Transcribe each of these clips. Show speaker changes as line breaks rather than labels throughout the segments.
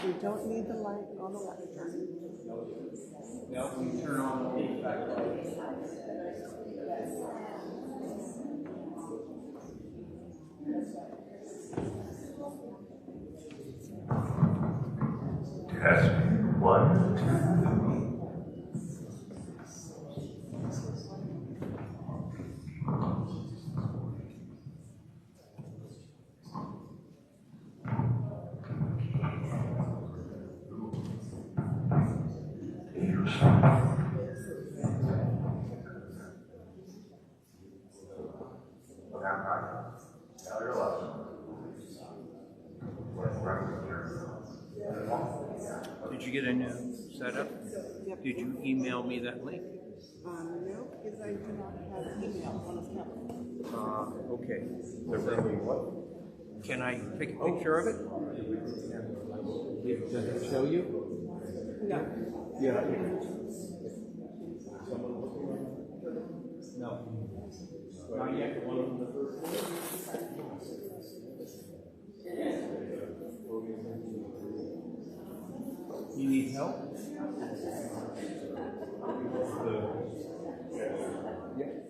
We don't need the light on the lectern.
No, we turn on the backlight.
Test 1, 2, 3.
Did you get a new setup?
Yep.
Did you email me that link?
No, because I do not have email on this tablet.
Okay. Can I take a picture of it? Does it show you?
No.
Yeah. No. Not yet. One on the first floor. You need help? Yeah.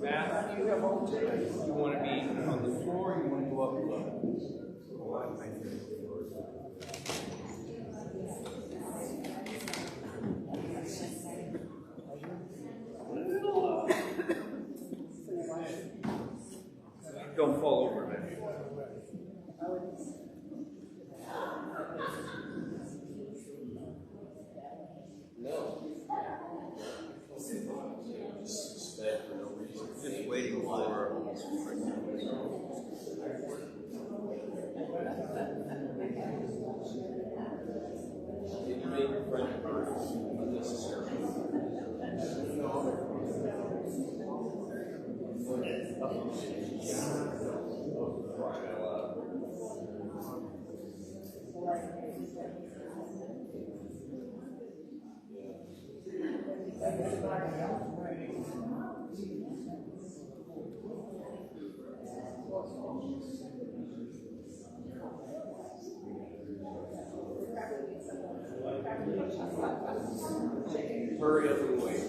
Matt, do you have all day? You want to be on the floor or you want to go up above? Don't fall over, man. No. Did you make your friend unnecessary? Hurry up and wait.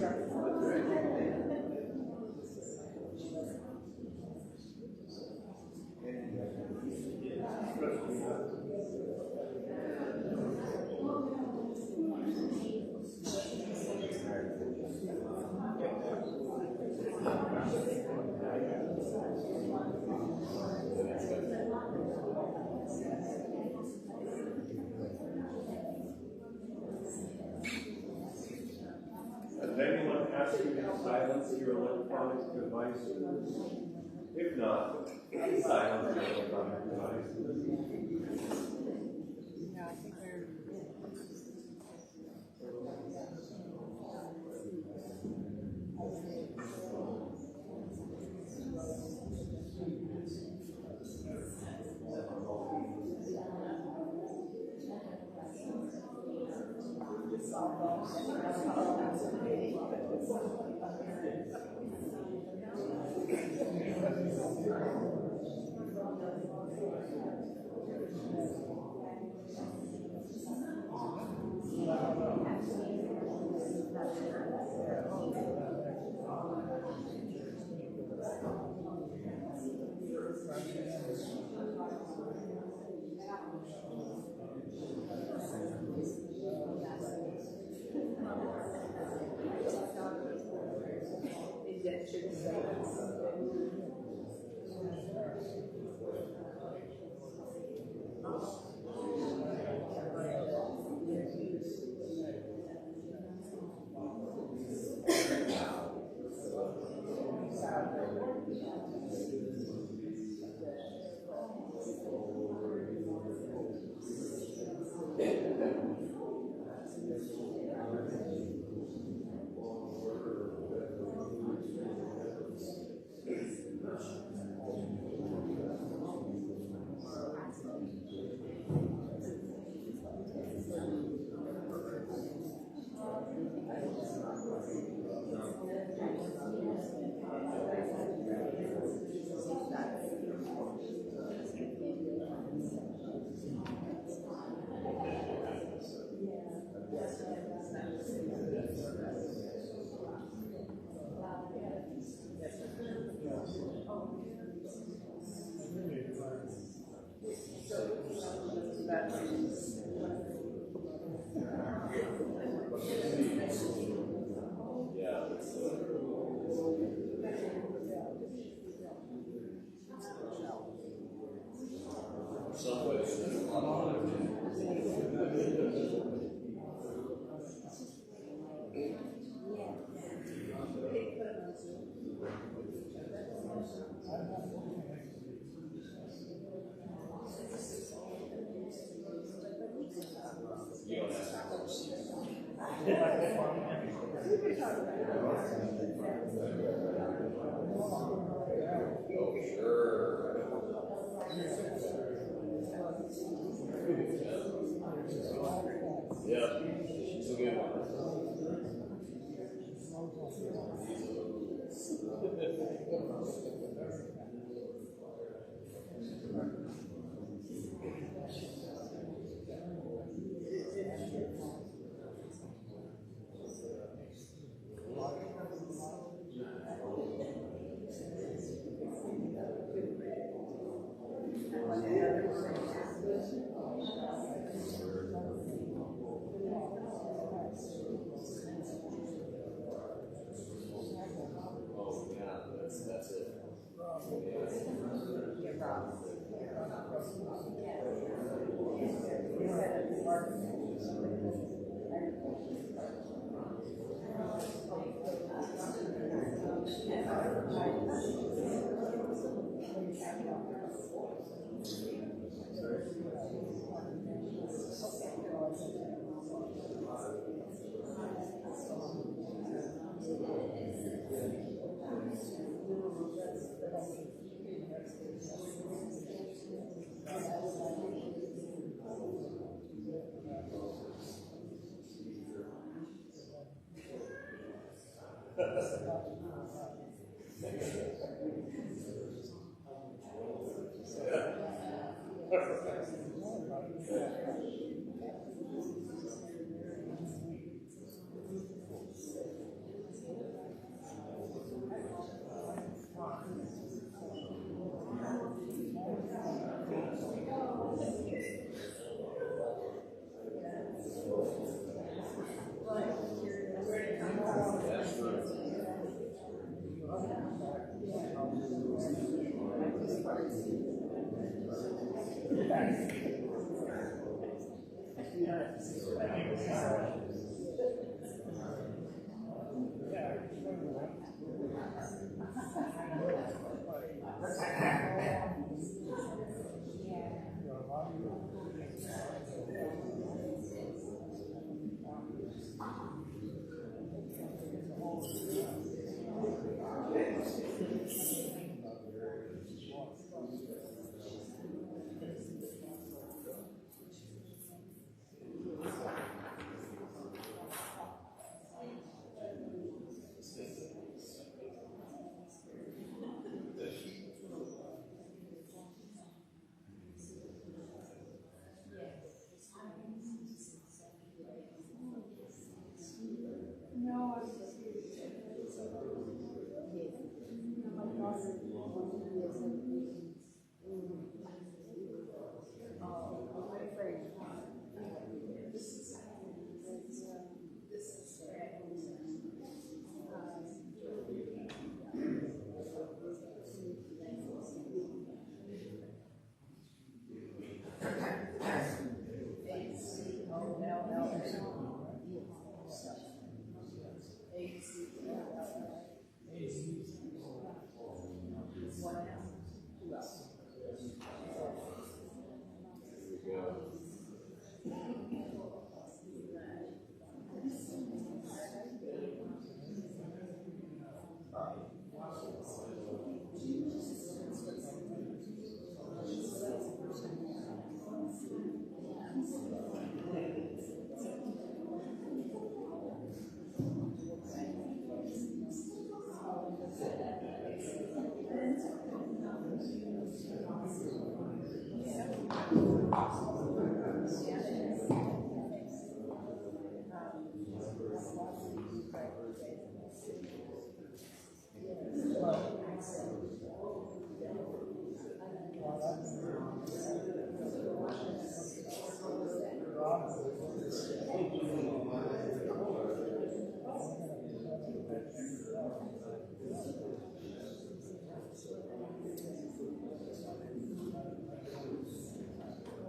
Has anyone asked you to silence your electronic devices? If not, silence your electronic devices.
Yeah, I think they're.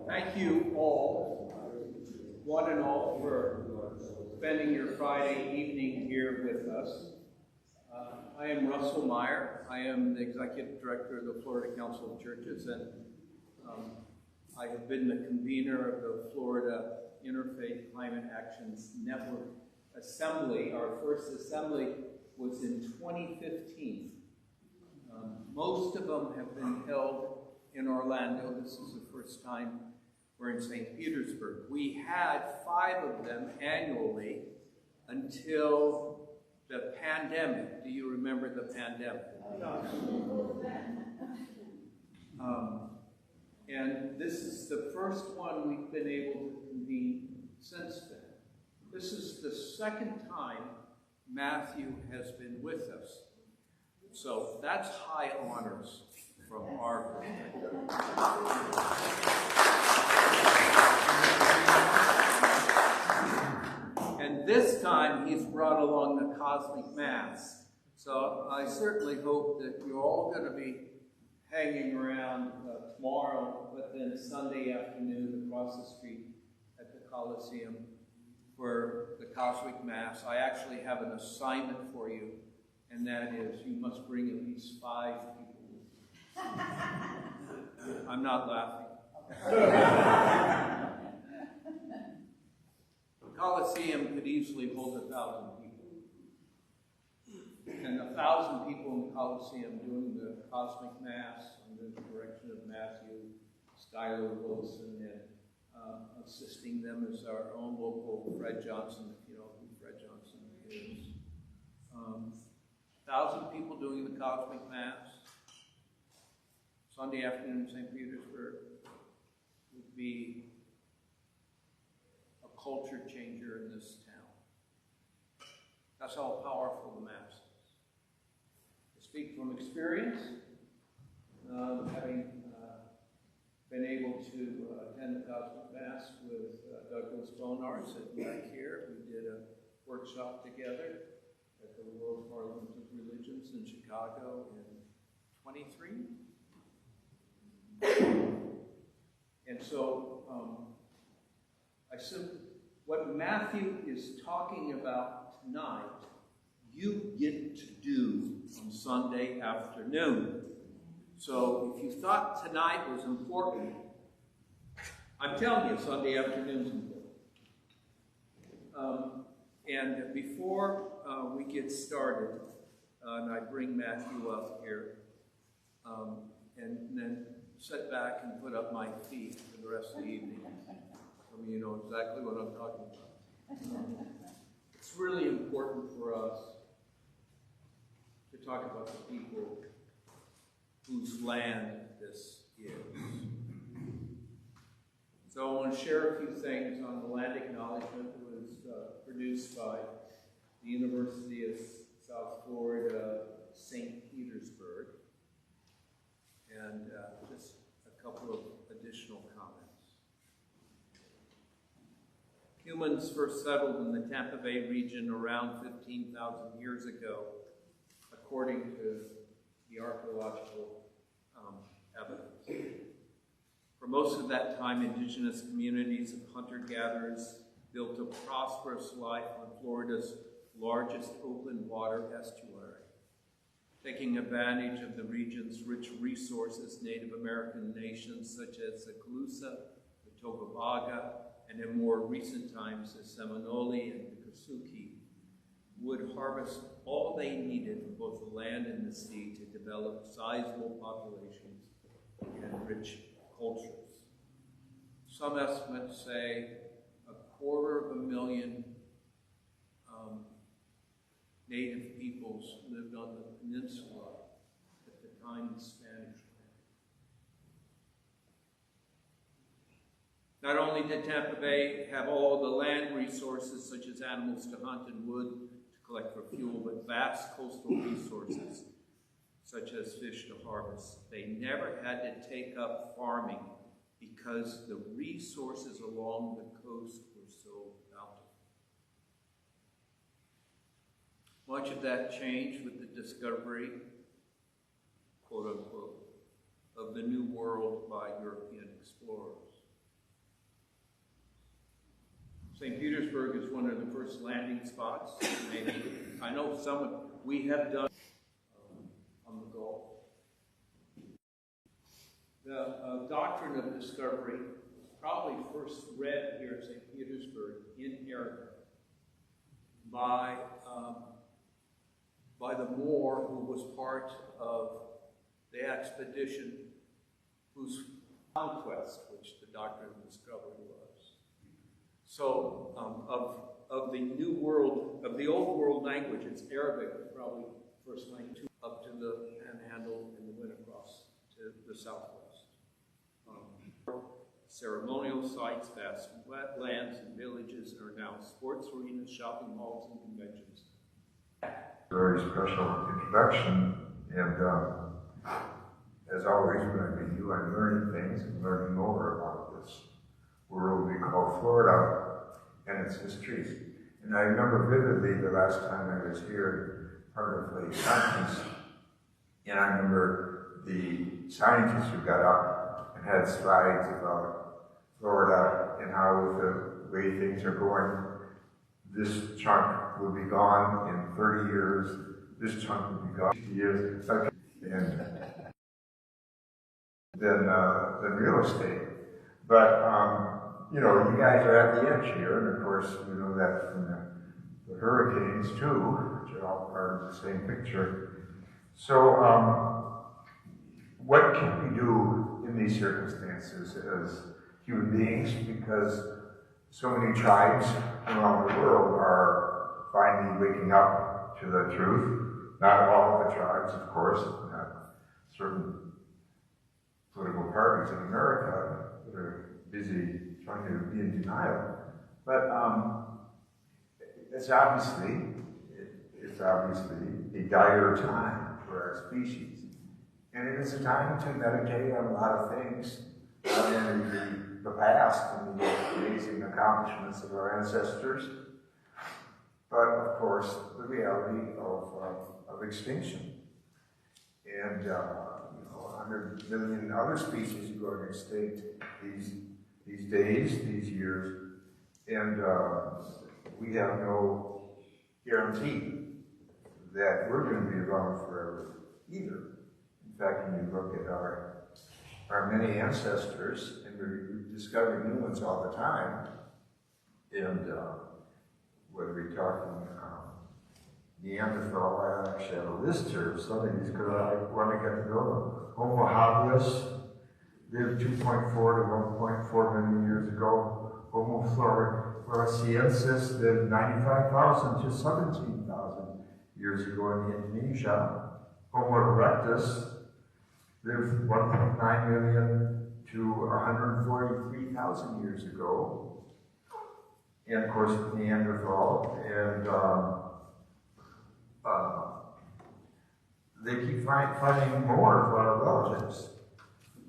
Thank you all, one and all, for spending your Friday evening here with us. I am Russell Meyer. I am the Executive Director of the Florida Council of Churches, and I have been the convener of the Florida Interfaith Climate Action Network Assembly. Our first assembly was in 2015. Most of them have been held in Orlando. This is the first time we're in St. Petersburg. We had 5 of them annually until the pandemic. Do you remember the pandemic? And this is the first one we've been able to convene since then. This is the second time Matthew has been with us. So that's high honors from our perspective. And this time he's brought along the Cosmic Mass. So I certainly hope that you're all going to be hanging around tomorrow, but then Sunday afternoon across the street at the Coliseum for the Cosmic Mass. I actually have an assignment for you, and that is you must bring at least 5 people. I'm not laughing. The Coliseum could easily hold 1,000 people. And 1,000 people in the Coliseum doing the Cosmic Mass under the direction of Matthew, Skylar Wilson, and assisting them is our own local Fred Johnson, if you know who Fred Johnson is. 1,000 people doing the Cosmic Mass. Sunday afternoon in St. Petersburg would be a culture changer in this town. That's how powerful the Mass is. I speak from experience, having been able to attend the Cosmic Mass with Douglas Bonar sitting back here. We did a workshop together at the World Parliament of Religions in Chicago in 23. And so, what Matthew is talking about tonight, you get to do on Sunday afternoon. So, if you thought tonight was important, I'm telling you, Sunday afternoon's important. And before we get started, and I bring Matthew up here, and then sit back and put up my feet for the rest of the evening. Some of you know exactly what I'm talking about. It's really important for us to talk about the people whose land this is. So I want to share a few things on the land acknowledgement that was produced by the University of South Florida, St. Petersburg, and just a couple of additional comments. Humans first settled in the Tampa Bay region around 15,000 years ago, according to the archaeological evidence. For most of that time, indigenous communities of hunter-gatherers built a prosperous life on Florida's largest open water estuary, taking advantage of the region's rich resources. Native American nations such as the Calusa, the Tocobaga, and in more recent times the Seminole and the Kasuki would harvest all they needed from both the land and the sea to develop sizable populations and rich cultures. Some estimates say 250,000 native peoples lived on the peninsula at the time the Spanish landed. Not only did Tampa Bay have all the land resources such as animals to hunt and wood to collect for fuel, but vast coastal resources such as fish to harvest. They never had to take up farming because the resources along the coast were so bountiful. Much of that changed with the discovery, quote unquote, of the New World by European explorers. St. Petersburg is one of the first landing spots. Maybe I know we have done on the Gulf. The doctrine of discovery was probably first read here at St. Petersburg in Arabic by the Moor who was part of the expedition whose conquest, which the doctrine of discovery was. So of the New World, of the Old World languages, Arabic was probably first language up to the Panhandle and then went across to the southwest. Ceremonial sites, vast wetlands and villages are now sports arenas, shopping malls, and conventions.
Very special introduction, and as always, when I meet you, I'm learning things and learning more about this world we call Florida and its histories. And I remember vividly the last time I was here, part of the conference, and I remember the scientists who got up and had slides about Florida and how the way things are going, this chunk will be gone in 30 years, this chunk will be gone in 50 years, and then real estate. But, you know, you guys are at the edge here, and of course, you know that from the hurricanes too, which are all part of the same picture. So, what can we do in these circumstances as human beings? Because so many tribes around the world are finally waking up to the truth not all of the tribes, of course, not certain political parties in America that are busy trying to be in denial. But it's obviously a dire time for our species. And it is a time to meditate on a lot of things, not only the past and the amazing accomplishments of our ancestors, but of course the reality of extinction. And 100 million other species are going extinct these days, these years, and we have no guarantee that we're going to be around forever either. In fact, when you look at our many ancestors, and we're discovering new ones all the time, and whether we're talking Neanderthal, I actually have a list here of some of these because I want to get to know them. Homo habilis lived 2.4 to 1.4 million years ago. Homo floresiensis lived 95,000 to 17,000 years ago in Indonesia. Homo erectus lived 1.9 million to 143,000 years ago. And of course, Neanderthal, and they keep finding more of our relatives.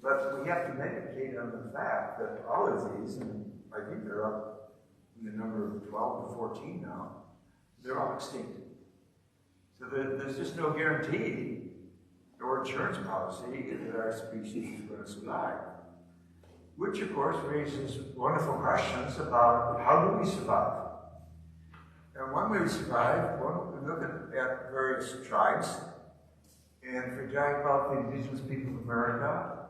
But we have to meditate on the fact that all of these, and I think they're up in the number of 12 to 14 now, they're all extinct. So there's just no guarantee or insurance policy that our species is going to survive. Which, of course, raises wonderful questions about how do we survive? And when we survive, we look at various tribes, and if we talk about the indigenous people of America,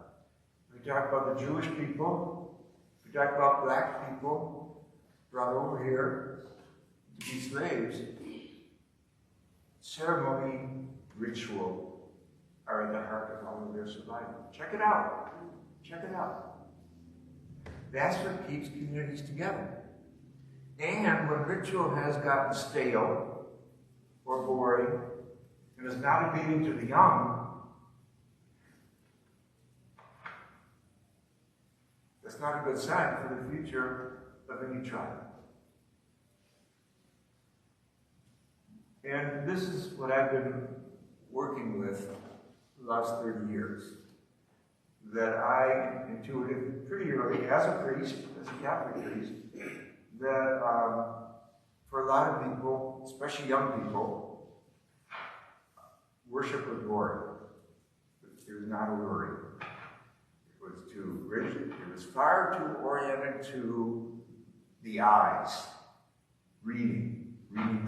we talk about the Jewish people, we talk about black people brought over here to be slaves, ceremony, ritual are at the heart of all of their survival. Check it out. Check it out. That's what keeps communities together. And when ritual has gotten stale or boring and is not appealing to the young, that's not a good sign for the future of any tribe. And this is what I've been working with the last 30 years, that I intuited pretty early as a priest, as a Catholic priest, that for a lot of people, especially young people, worship was boring. It was not alluring. It was too rigid. It was far too oriented to the eyes. Reading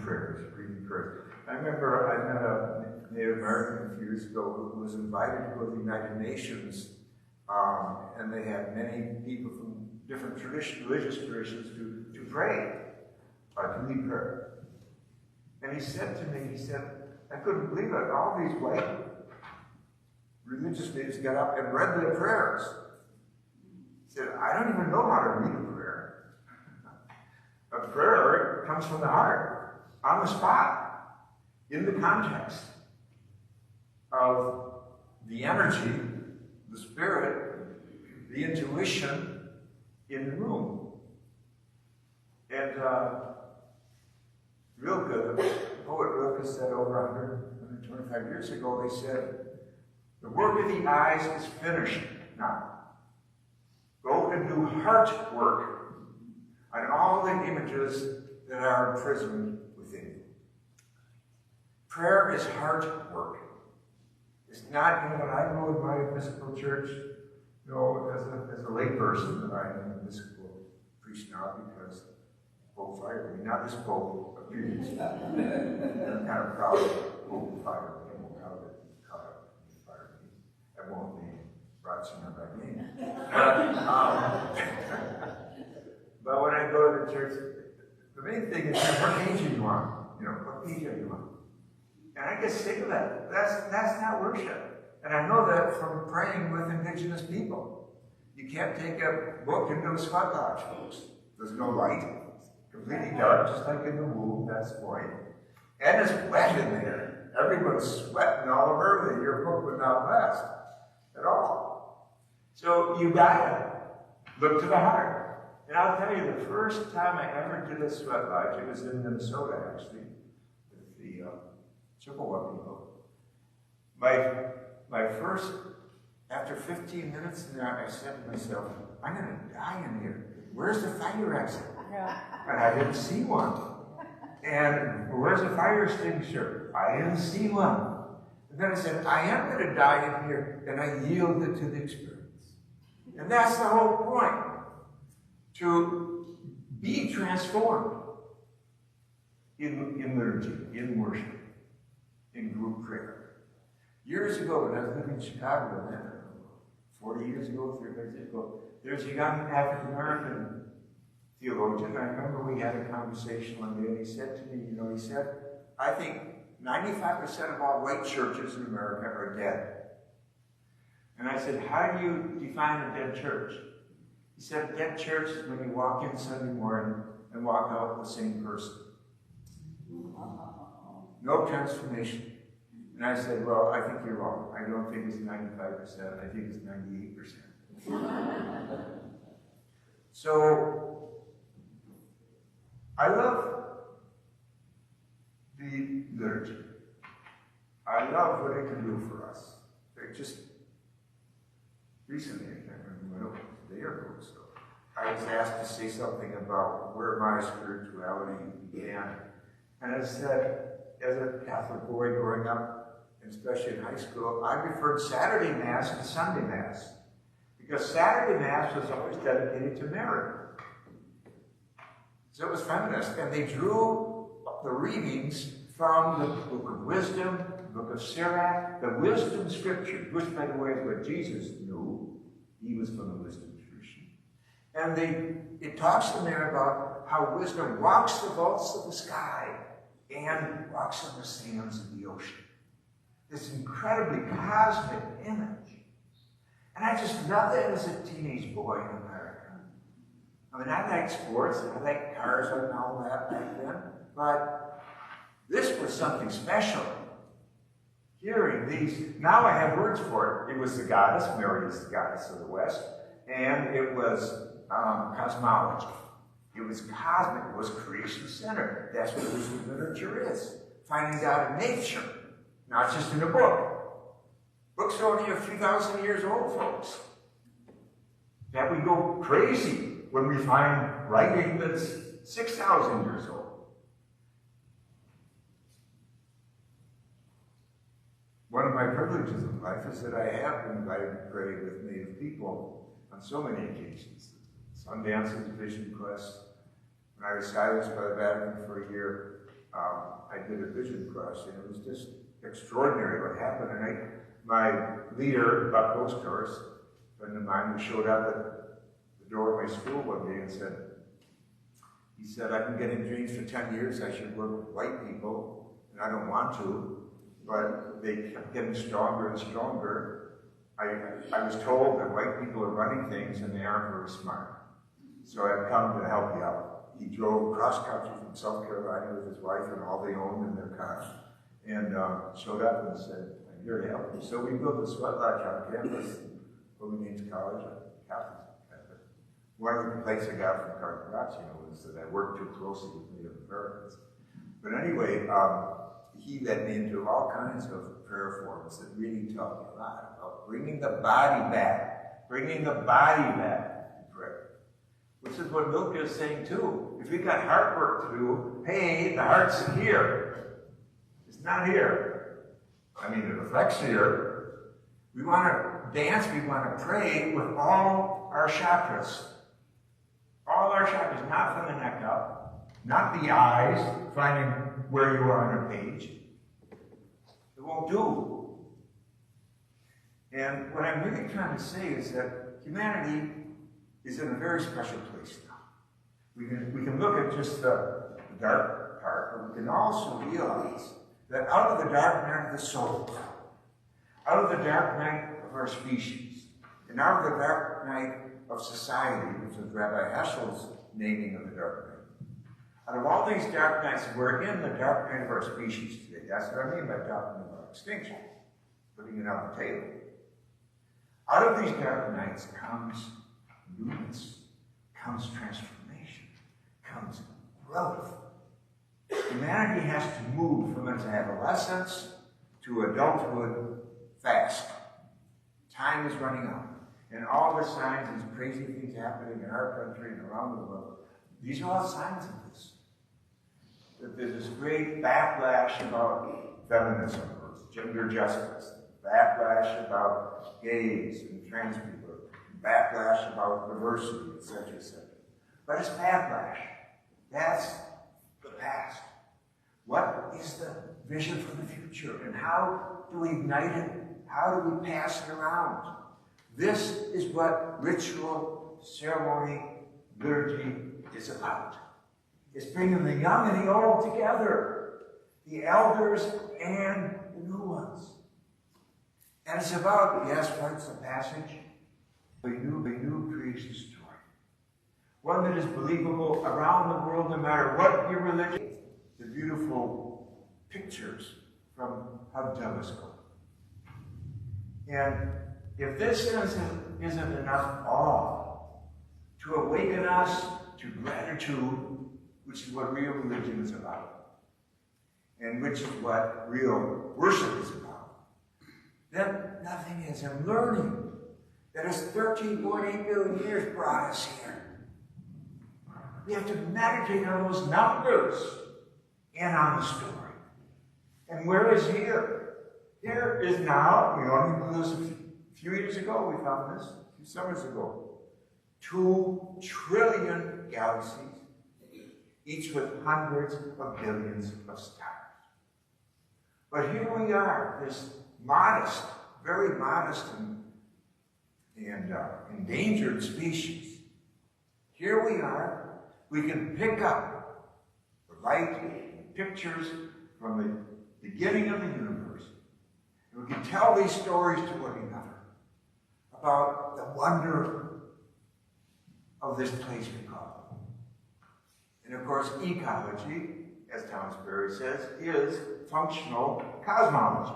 prayers. I remember I met a Native American a few years ago who was invited to go to the United Nations, and they had many people from different religious traditions to pray, to lead prayer. And he said to me, I couldn't believe it. All these white religious leaders got up and read their prayers. He said, I don't even know how to read a prayer. A prayer comes from the heart, on the spot, in the context of the energy, the spirit, the intuition in the room. And Rilke, the poet Rilke, said over 125 years ago, they said, the work of the eyes is finished now. Go and do heart work on all the images that are imprisoned within you. Prayer is heart work. It's not, when I go in my Episcopal church, as a layperson, I'm an Episcopal priest now because Pope fired me. Not this Pope, a previous Pope. I'm kind of proud of Pope fired me. I'm proud of it. He fired me. I won't name Ratzinger by name. But when I go to the church, the main thing is what page are you on? What page are you on? And I get sick of that. That's not worship. And I know that from praying with indigenous people. You can't take a book into a sweat lodge, folks. There's no light. Completely dark, just like in the womb, that's the point. And it's wet in there. everyone's sweating all over that your book would not last at all. So you gotta look to the heart. And I'll tell you, the first time I ever did a sweat lodge, it was in Minnesota actually, with the Chippewa people. My first, after 15 minutes in there, I said to myself, I'm gonna die in here. Where's the fire exit? And I didn't see one. And where's the fire extinguisher? I didn't see one. And then I said, I am going to die in here, and I yielded to the experience. And that's the whole point, to be transformed in liturgy, in worship, in group prayer. Years ago, when I was living in Chicago, 40 years ago, 30 years ago, there's a young African-American theologian. I remember we had a conversation one day, and he said to me, he said, I think 95% of all white churches in America are dead. And I said, how do you define a dead church? He said, a dead church is when you walk in Sunday morning and walk out the same person. No transformation. And I said, well, I think you're wrong. I don't think it's 95%. I think it's 98%. So, I love the liturgy. I love what it can do for us. Just recently, I can't remember when it was, a day or so, I was asked to say something about where my spirituality began. And I said, as a Catholic boy growing up, and especially in high school, I referred Saturday Mass to Sunday Mass. Because Saturday Mass was always dedicated to Mary. So it was feminist, and they drew the readings from the Book of Wisdom, the Book of Sirach, the wisdom scriptures, which, by the way, is what Jesus knew. He was from the wisdom tradition. And it talks in there about how wisdom walks the vaults of the sky and walks on the sands of the ocean. This incredibly cosmic image. And I just loved it as a teenage boy in America. I mean, I liked sports, and I liked cars and all that back then, but this was something special. Hearing these, now I have words for it. It was the goddess, Mary is the goddess of the West, and it was cosmology. It was cosmic, it was creation-centered. That's what wisdom literature is. Finding God in nature, not just in a book. Books are only a few thousand years old, folks. That we go crazy when we find writing that's 6,000 years old. One of my privileges in life is that I have been invited to pray with Native people on so many occasions. Sundance's Vision Quest. When I was silenced by the Vatican for a year, I did a Vision Quest, and it was just extraordinary what happened. And my leader, Buck Posters, a friend of mine, who showed up at the door of my school one day and he said, I've been getting dreams for 10 years I should work with white people, and I don't want to, but they kept getting stronger and stronger. I was told that white people are running things and they aren't very smart. So I've come to help you out. He drove cross-country from South Carolina with his wife and all they owned in their cars, and showed up and said, I'm here to help you. So we built a sweat lodge on campus, Williams College, Catholic. One of the complaints I got from Carpaccio was that I worked too closely with Native Americans. But anyway, he led me into all kinds of prayer forms that really taught me a lot about bringing the body back to prayer. Which is what Milka is saying too. If we got heart work to do, hey, the heart's here. It's not here. I mean, it reflects here. We want to dance, we want to pray with all our chakras. All our chakras, not from the neck up, not the eyes, finding where you are on a page. It won't do. And what I'm really trying to say is that humanity is in a very special place now. We can look at just the dark part, but we can also realize that out of the dark night of the soul, out of the dark night of our species, and out of the dark night of society, which is Rabbi Heschel's naming of the dark night, Out of all these dark nights, we're in the dark night of our species today. That's what I mean by talking about extinction, putting it on the table. Out of these dark nights comes newness, comes transformation, comes growth. Humanity has to move from its adolescence to adulthood fast. Time is running out. And all the signs, these crazy things happening in our country and around the world, these are all signs of this. That there's this great backlash about feminism, or gender justice, backlash about gays and trans people, backlash about diversity, etc., etc. But it's backlash. That's the past. What is the vision for the future? And how do we ignite it? How do we pass it around? This is what ritual, ceremony, liturgy is about. It's bringing the young and the old together, the elders and the new ones. And it's about, yes, what's the passage? A new creation story. One that is believable around the world, no matter what your religion. The beautiful pictures from how telescope. And if this isn't enough awe to awaken us to gratitude, which is what real religion is about, and which is what real worship is about, then nothing is. And learning that has 13.8 billion years brought us here. We have to meditate on those numbers and on the story. And where is here? Here is now, we only knew this a few years ago, we found this, a few summers ago. 2 trillion galaxies, each with hundreds of billions of stars. But here we are, this modest, very modest and endangered species. Here we are, we can pick up the light pictures from the beginning of the universe. And we can tell these stories to one another about the wonder of this place we call home. And of course, ecology, as Thomas Berry says, is functional cosmology.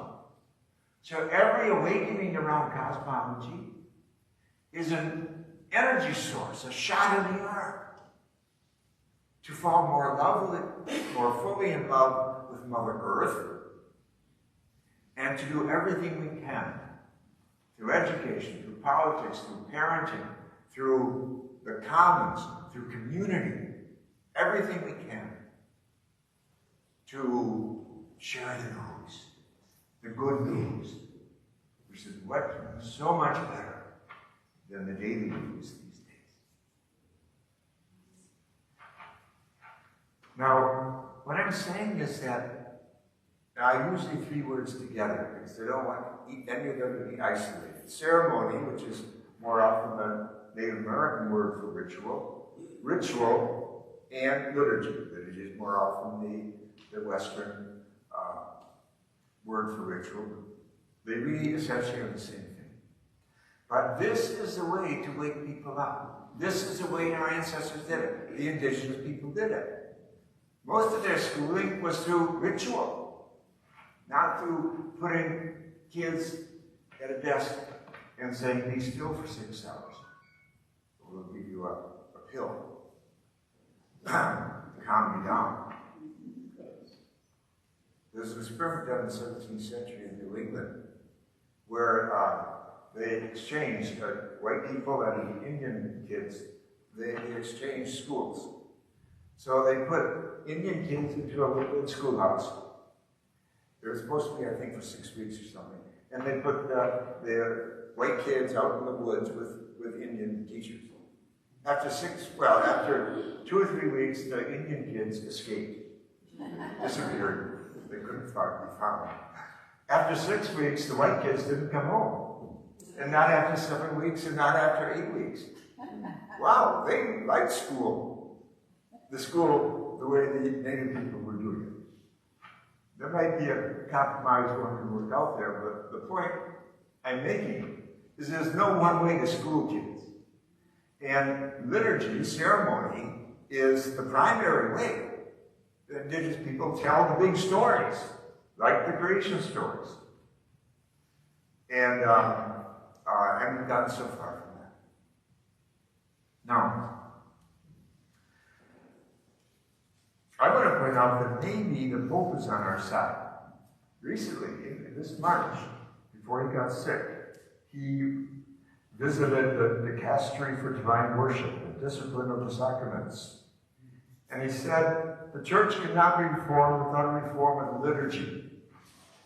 So every awakening around cosmology is an energy source, a shot in the arm to fall more fully in love with Mother Earth, and to do everything we can through education, through politics, through parenting, through the commons, through community, everything we can to share the news, the good news, which is what is so much better than the daily news these days. Now, what I'm saying is that I use the 3 words together because I don't want any of them to be isolated. Ceremony, which is more often the Native American word for ritual, and liturgy. Liturgy is more often the Western word for ritual. They really essentially are the same thing. But this is the way to wake people up. This is the way our ancestors did it. The indigenous people did it. Most of their schooling was through ritual, not through putting kids at a desk and saying, be still for 6 hours. We'll give you a pill to calm you down. There was an experiment done in the 17th century in New England where they exchanged white people and Indian kids. They exchanged schools. So they put Indian kids into a little schoolhouse. They were supposed to be, I think, for 6 weeks or something. And they put their white kids out in the woods with Indian teachers. After 2 or 3 weeks, the Indian kids escaped, disappeared. They couldn't be found. After 6 weeks, the white kids didn't come home. And not after 7 weeks, and not after 8 weeks. Wow, they liked school. The school, the way the native people were doing it. There might be a compromise going to work out there, but the point I'm making is there's no one way to school kids. And liturgy, ceremony, is the primary way The indigenous people tell the big stories, like the creation stories. And I haven't gotten so far from that. Now, I want to point out that maybe the Pope is on our side. Recently, in this March, before he got sick, he visited the dicastery for divine worship, the discipline of the sacraments. And he said, the church cannot be reformed without a reform of the liturgy,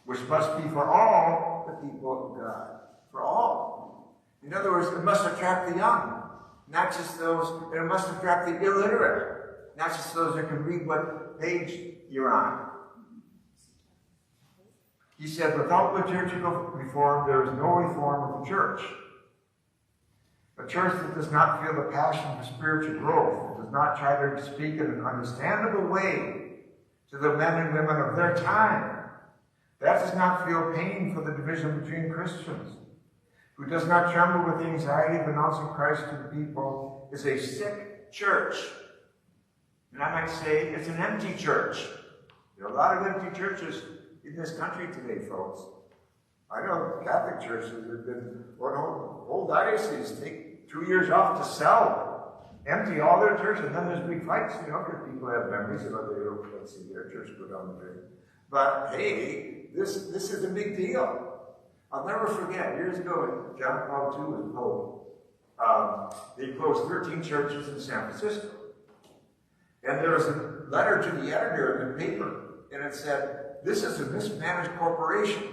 which must be for all the people of God. For all. In other words, it must attract the young, not just those, and it must attract the illiterate, not just those that can read what page you're on. He said, without liturgical reform, there is no reform of the church. A church that does not feel the passion for spiritual growth, that does not try to speak in an understandable way to the men and women of their time, that does not feel pain for the division between Christians, who does not tremble with the anxiety of announcing Christ to the people, is a sick church. And I might say it's an empty church. There are a lot of empty churches in this country today, folks. I know Catholic churches have been, whole dioceses take 2 years off to sell, empty all their churches, and then there's big fights, because people have memories about let's see their church go down the drain. But hey, this is a big deal. I'll never forget, years ago, when John Paul II was Pope, they closed 13 churches in San Francisco. And there was a letter to the editor of the paper, and it said, this is a mismanaged corporation.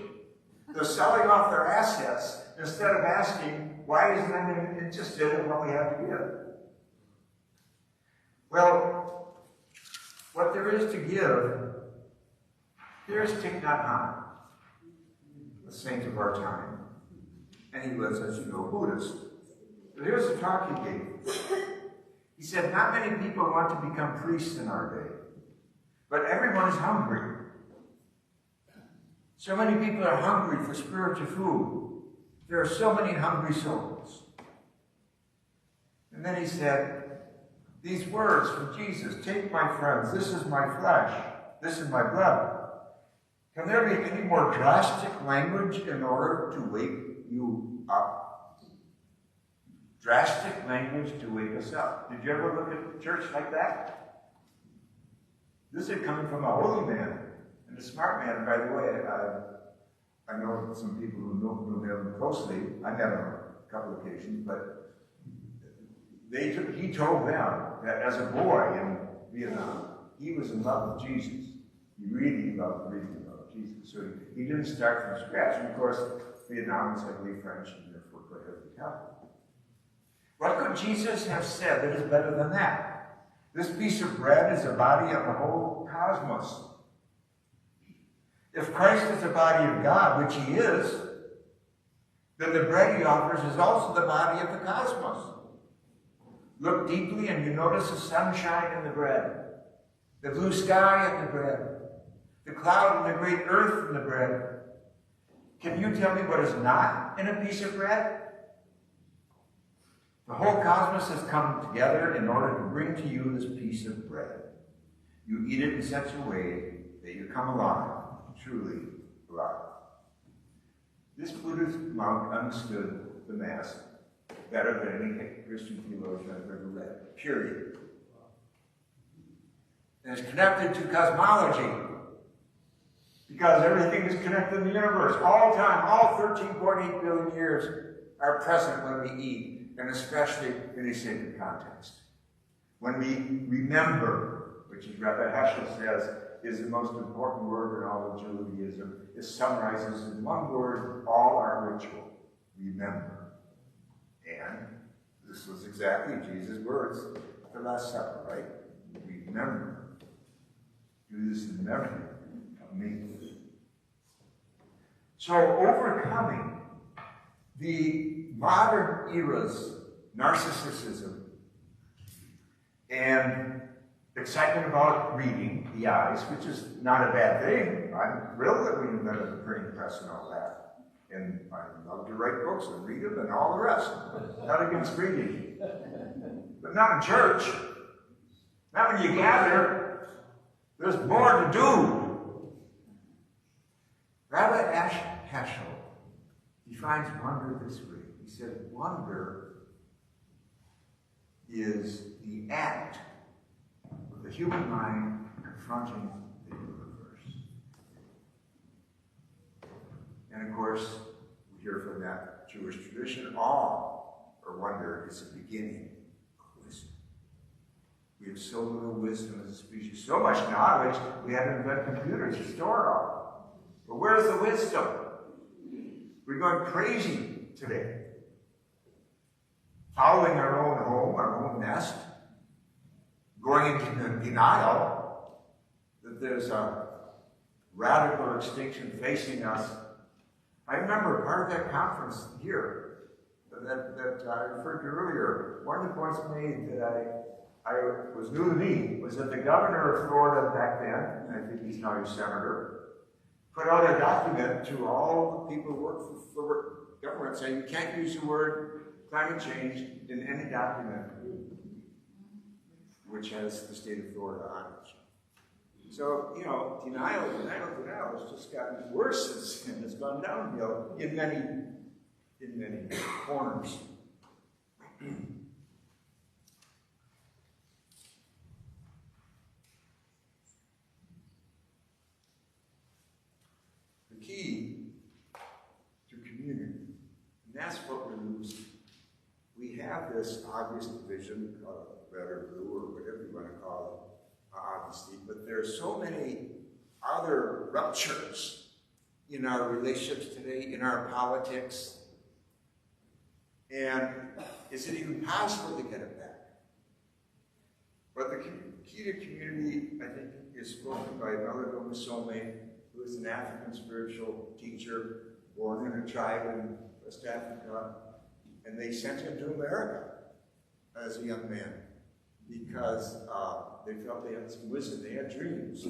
They're selling off their assets instead of asking, why isn't anyone interested in what we have to give? Well, what there is to give, here's Thich Nhat Hanh, the saint of our time. And he was, as you know, Buddhist. But here's the talk he gave. He said, not many people want to become priests in our day, but everyone is hungry. So many people are hungry for spiritual food. There are so many hungry souls. And then he said, these words from Jesus, take my friends, this is my flesh, this is my blood. Can there be any more drastic language in order to wake you up? Drastic language to wake us up. Did you ever look at the church like that? This is coming from a holy man. And a smart man, by the way, I know some people who know him closely. I met him on a couple of occasions, but he told them that as a boy in Vietnam, he was in love with Jesus. He really loved reading about Jesus. So he didn't start from scratch. And of course, Vietnam is heavily French and therefore quite heavily Catholic. What could Jesus have said that is better than that? This piece of bread is the body of the whole cosmos. If Christ is the body of God, which he is, then the bread he offers is also the body of the cosmos. Look deeply and you notice the sunshine in the bread, the blue sky in the bread, the cloud and the great earth in the bread. Can you tell me what is not in a piece of bread? The whole cosmos has come together in order to bring to you this piece of bread. You eat it in such a way that you come alive. Truly alive. This Buddhist monk understood the Mass better than any Christian theologian I've ever read, period. And it's connected to cosmology, because everything is connected in the universe. All time, all 13.8 billion years are present when we eat, and especially in a sacred context. When we remember, which is Rabbi Heschel says, is the most important word in all of Judaism. It summarizes in one word all our ritual. Remember. And this was exactly Jesus' words at the Last Supper, right? Remember. Do this in memory of me. So overcoming the modern era's narcissism and excitement about reading, the eyes, which is not a bad thing. I'm thrilled that we invented the printing press and all that. And I love to write books and read them and all the rest. Not against reading. But not in church. Not when you gather. There's more to do. Rabbi Heschel defines wonder this way. He said, wonder is the act of the human mind confronting the universe. And of course, we hear from that Jewish tradition, awe or wonder is the beginning of wisdom. We have so little wisdom as a species, so much knowledge, we had to invent computers to store it all. But where's the wisdom? We're going crazy today. Following our own home, our own nest, going into denial that there's a radical extinction facing us. I remember part of that conference here that I referred to earlier. One of the points made that I was new to me was that the governor of Florida back then, and I think he's now a senator, put out a document to all the people who work for government saying you can't use the word climate change in any document which has the state of Florida on it. So, you know, denial has just gotten worse and it's gone downhill in many corners. The key to community, and that's what we're losing. We have this obvious division, red or blue or whatever you want to call it, obviously, but there are so many other ruptures in our relationships today, in our politics. And is it even possible to get it back? But the key to community, I think, is spoken by Rev Dr Matthew, who is an African spiritual teacher, born in a tribe in West Africa, and they sent him to America as a young man because they felt they had some wisdom. They had dreams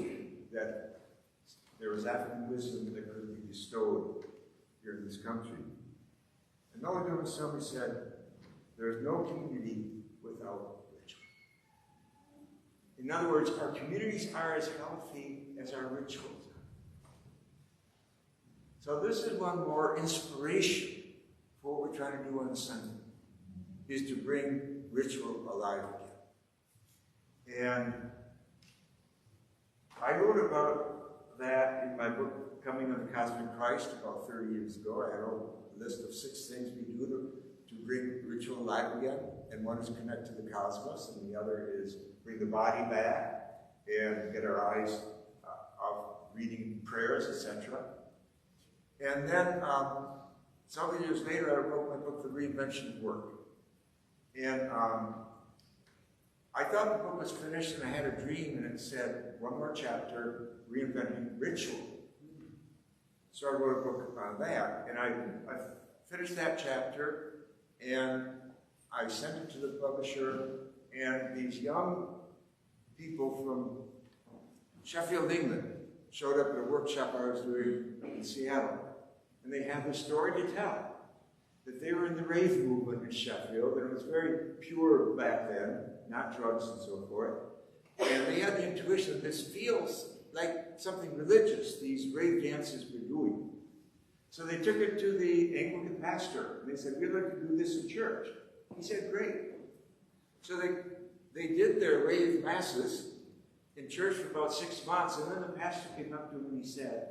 that there was African wisdom that could be bestowed here in this country. And Rev Dr Matthew said, there's no community without ritual. In other words, our communities are as healthy as our rituals are. So this is one more inspiration for what we're trying to do on Sunday, is to bring ritual alive again. And I wrote about that in my book, Coming of the Cosmic Christ, about 30 years ago. I wrote a list of 6 things we do to bring ritual alive again. And one is connect to the cosmos, and the other is bring the body back and get our eyes off reading prayers, etc. And then several years later, I wrote my book, The Reinvention of Work. And I thought the book was finished, and I had a dream, and it said, one more chapter, Reinventing Ritual. So I wrote a book on that, and I finished that chapter, and I sent it to the publisher, and these young people from Sheffield, England, showed up at a workshop I was doing in Seattle. And they had the story to tell, that they were in the rave movement in Sheffield, and it was very pure back then, not drugs and so forth. And they had the intuition that this feels like something religious, these rave dances we're doing. So they took it to the Anglican pastor, and they said, we'd like to do this in church. He said, great. So they did their rave masses in church for about 6 months, and then the pastor came up to him and he said,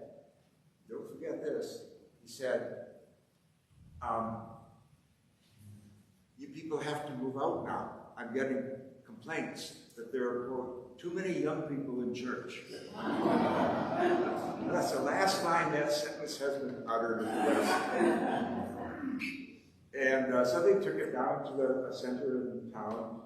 don't forget this. He said, you people have to move out now. I'm getting complaints that there are, quote, too many young people in church. That's the last line that sentence has been uttered in the West. And so they took it down to the center of the town.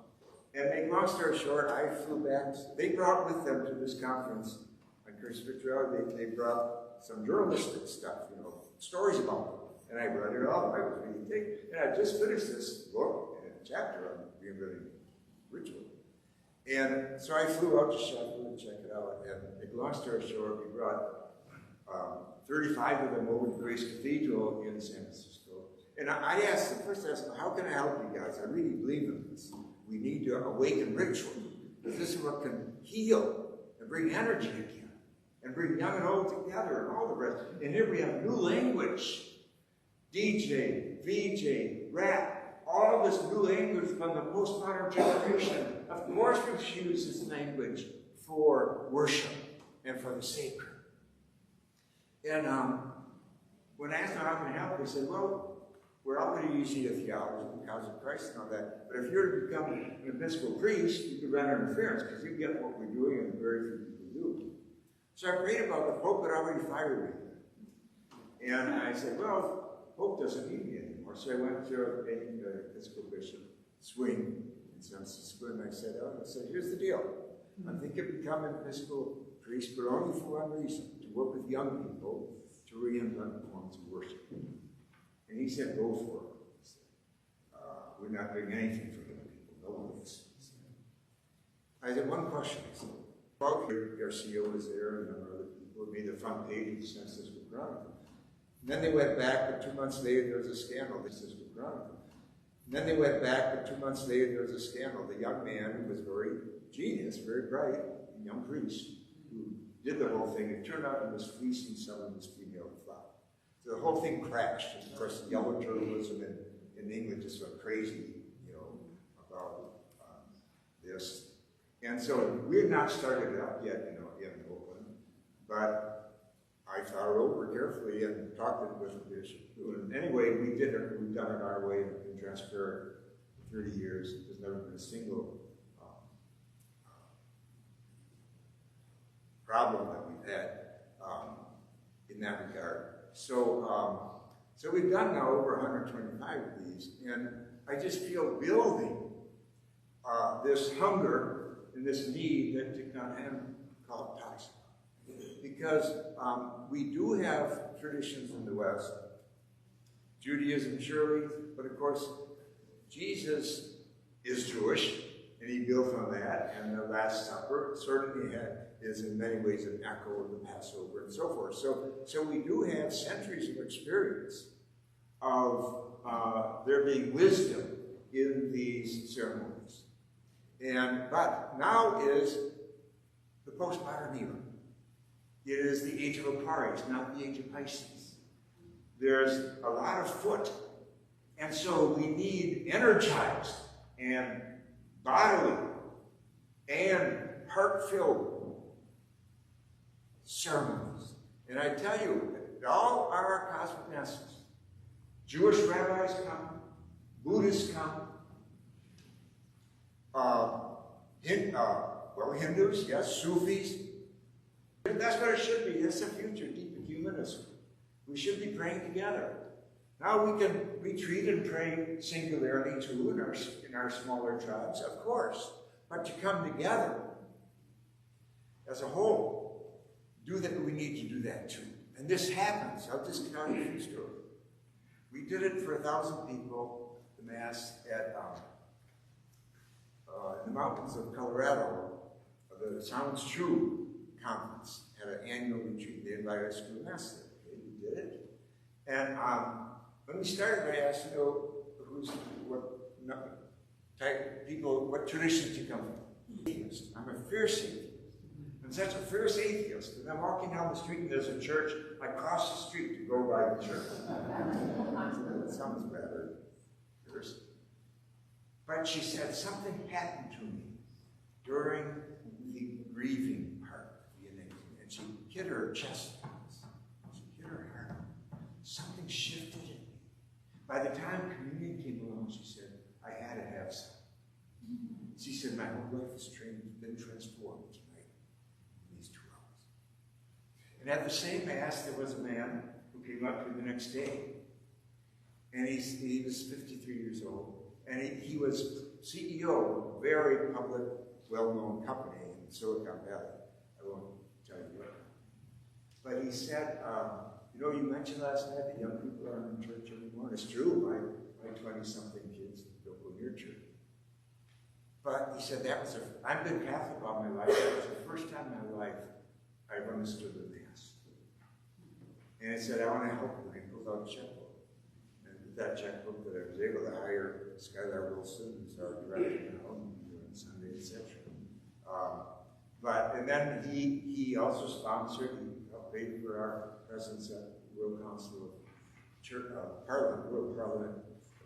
And make long story short, I flew back. They brought with them to this conference on Christian spirituality, they brought some journalistic stuff, you know, stories about it. And I read it all. I was reading things. And I just finished this book and a chapter on reinventing ritual. And so I flew out to Sheffield to check it out. And make long story short, we brought 35 of them over to Grace Cathedral in San Francisco. And I asked them, how can I help you guys? I really believe in this. We need to awaken ritual, because this is what can heal and bring energy again, and bring young and old together, and all the rest. And here we have new language, DJ, VJ, rap, all this new language from the postmodern generation. Of course we use this language for worship and for the sacred. And when I asked them how can I help, they said, well, we're all going to use the theology because of Christ and all that. But if you're to become an Episcopal priest, you could run interference because you get what we're doing and very few people do. So I prayed about the Pope had already fired me. And I said, well, Pope doesn't need me anymore. So I went to an Episcopal bishop, Swing, in San Francisco, and I said, here's the deal. I'm thinking of becoming an Episcopal priest, but only for one reason, to work with young people to reinvent forms of worship. And he said, go for it. He said, we're not doing anything for young people. No one is. I had one question. I said, well, Garcia was there and a number of other people made the front page of the San Francisco Chronicle. And then they went back, but 2 months later there was a scandal, the San Francisco Chronicle. And then they went back, but 2 months later there was a scandal. The young man who was very genius, very bright, a young priest, who did the whole thing, it turned out he was fleecing some of his female flock. So the whole thing crashed. And of course, yellow journalism in England just went crazy, about this. And so we had not started it up yet, in Oakland, but I thought it over carefully and talked it with the bishop. And anyway, we've done it our way in transparent for 30 years. There's never been a single problem that we've had in that regard. So we've done now over 125 of these, and I just feel building this hunger and this need that to kind of call it toxic. Because we do have traditions in the West, Judaism surely, but of course Jesus is Jewish, and he built on that, and the Last Supper certainly is in many ways an echo of the Passover and so forth. So we do have centuries of experience of there being wisdom in these ceremonies. But now is the postmodern era. It is the age of Aquarius, not the age of Pisces. There's a lot afoot, and so we need energized and bodily and heart-filled ceremonies. And I tell you, all our cosmic messages. Jewish rabbis come, Buddhists come, Hindus, yes, Sufis. That's what it should be. That's the future, deep humanism. We should be praying together. Now we can retreat and pray singularly too in our smaller tribes, of course. But to come together as a whole, do that. We need to do that too. And this happens. I'll just tell you a few stories. We did it for 1,000 people, the Mass at in the mountains of Colorado, the Sounds True conference had an annual retreat. They invited us to do Mass there. Okay, we did it. And when we started, I asked, what type of people, what traditions you come from? Atheist. I'm a fierce atheist. I'm such a fierce atheist that I'm walking down the street and there's a church. I cross the street to go by the church. That sounds better. Fierce. But she said something happened to me during the grieving part of the enigma, and she hit her chest. She hit her heart. Something shifted in me. By the time communion came along, she said, I had to have some. She said, my whole life has been transformed tonight in these 2 hours. And at the same Mass, there was a man who came up to me the next day. And he was 53 years old. And he was CEO of a very public, well-known company in Silicon Valley. I won't tell you what. But he said, you mentioned last night that young people aren't in church anymore. It's true. My 20-something kids don't go near church. But he said, I've been Catholic all my life. That was the first time in my life I've understood the Mass. And he said, I want to help you. And he pulled out a checkbook. And with that checkbook that I was able to hire Skylar Wilson, who's our director now, doing Sunday, etc. And then he also sponsored, he paid for our presence at the World Council of Church, Parliament, World Parliament,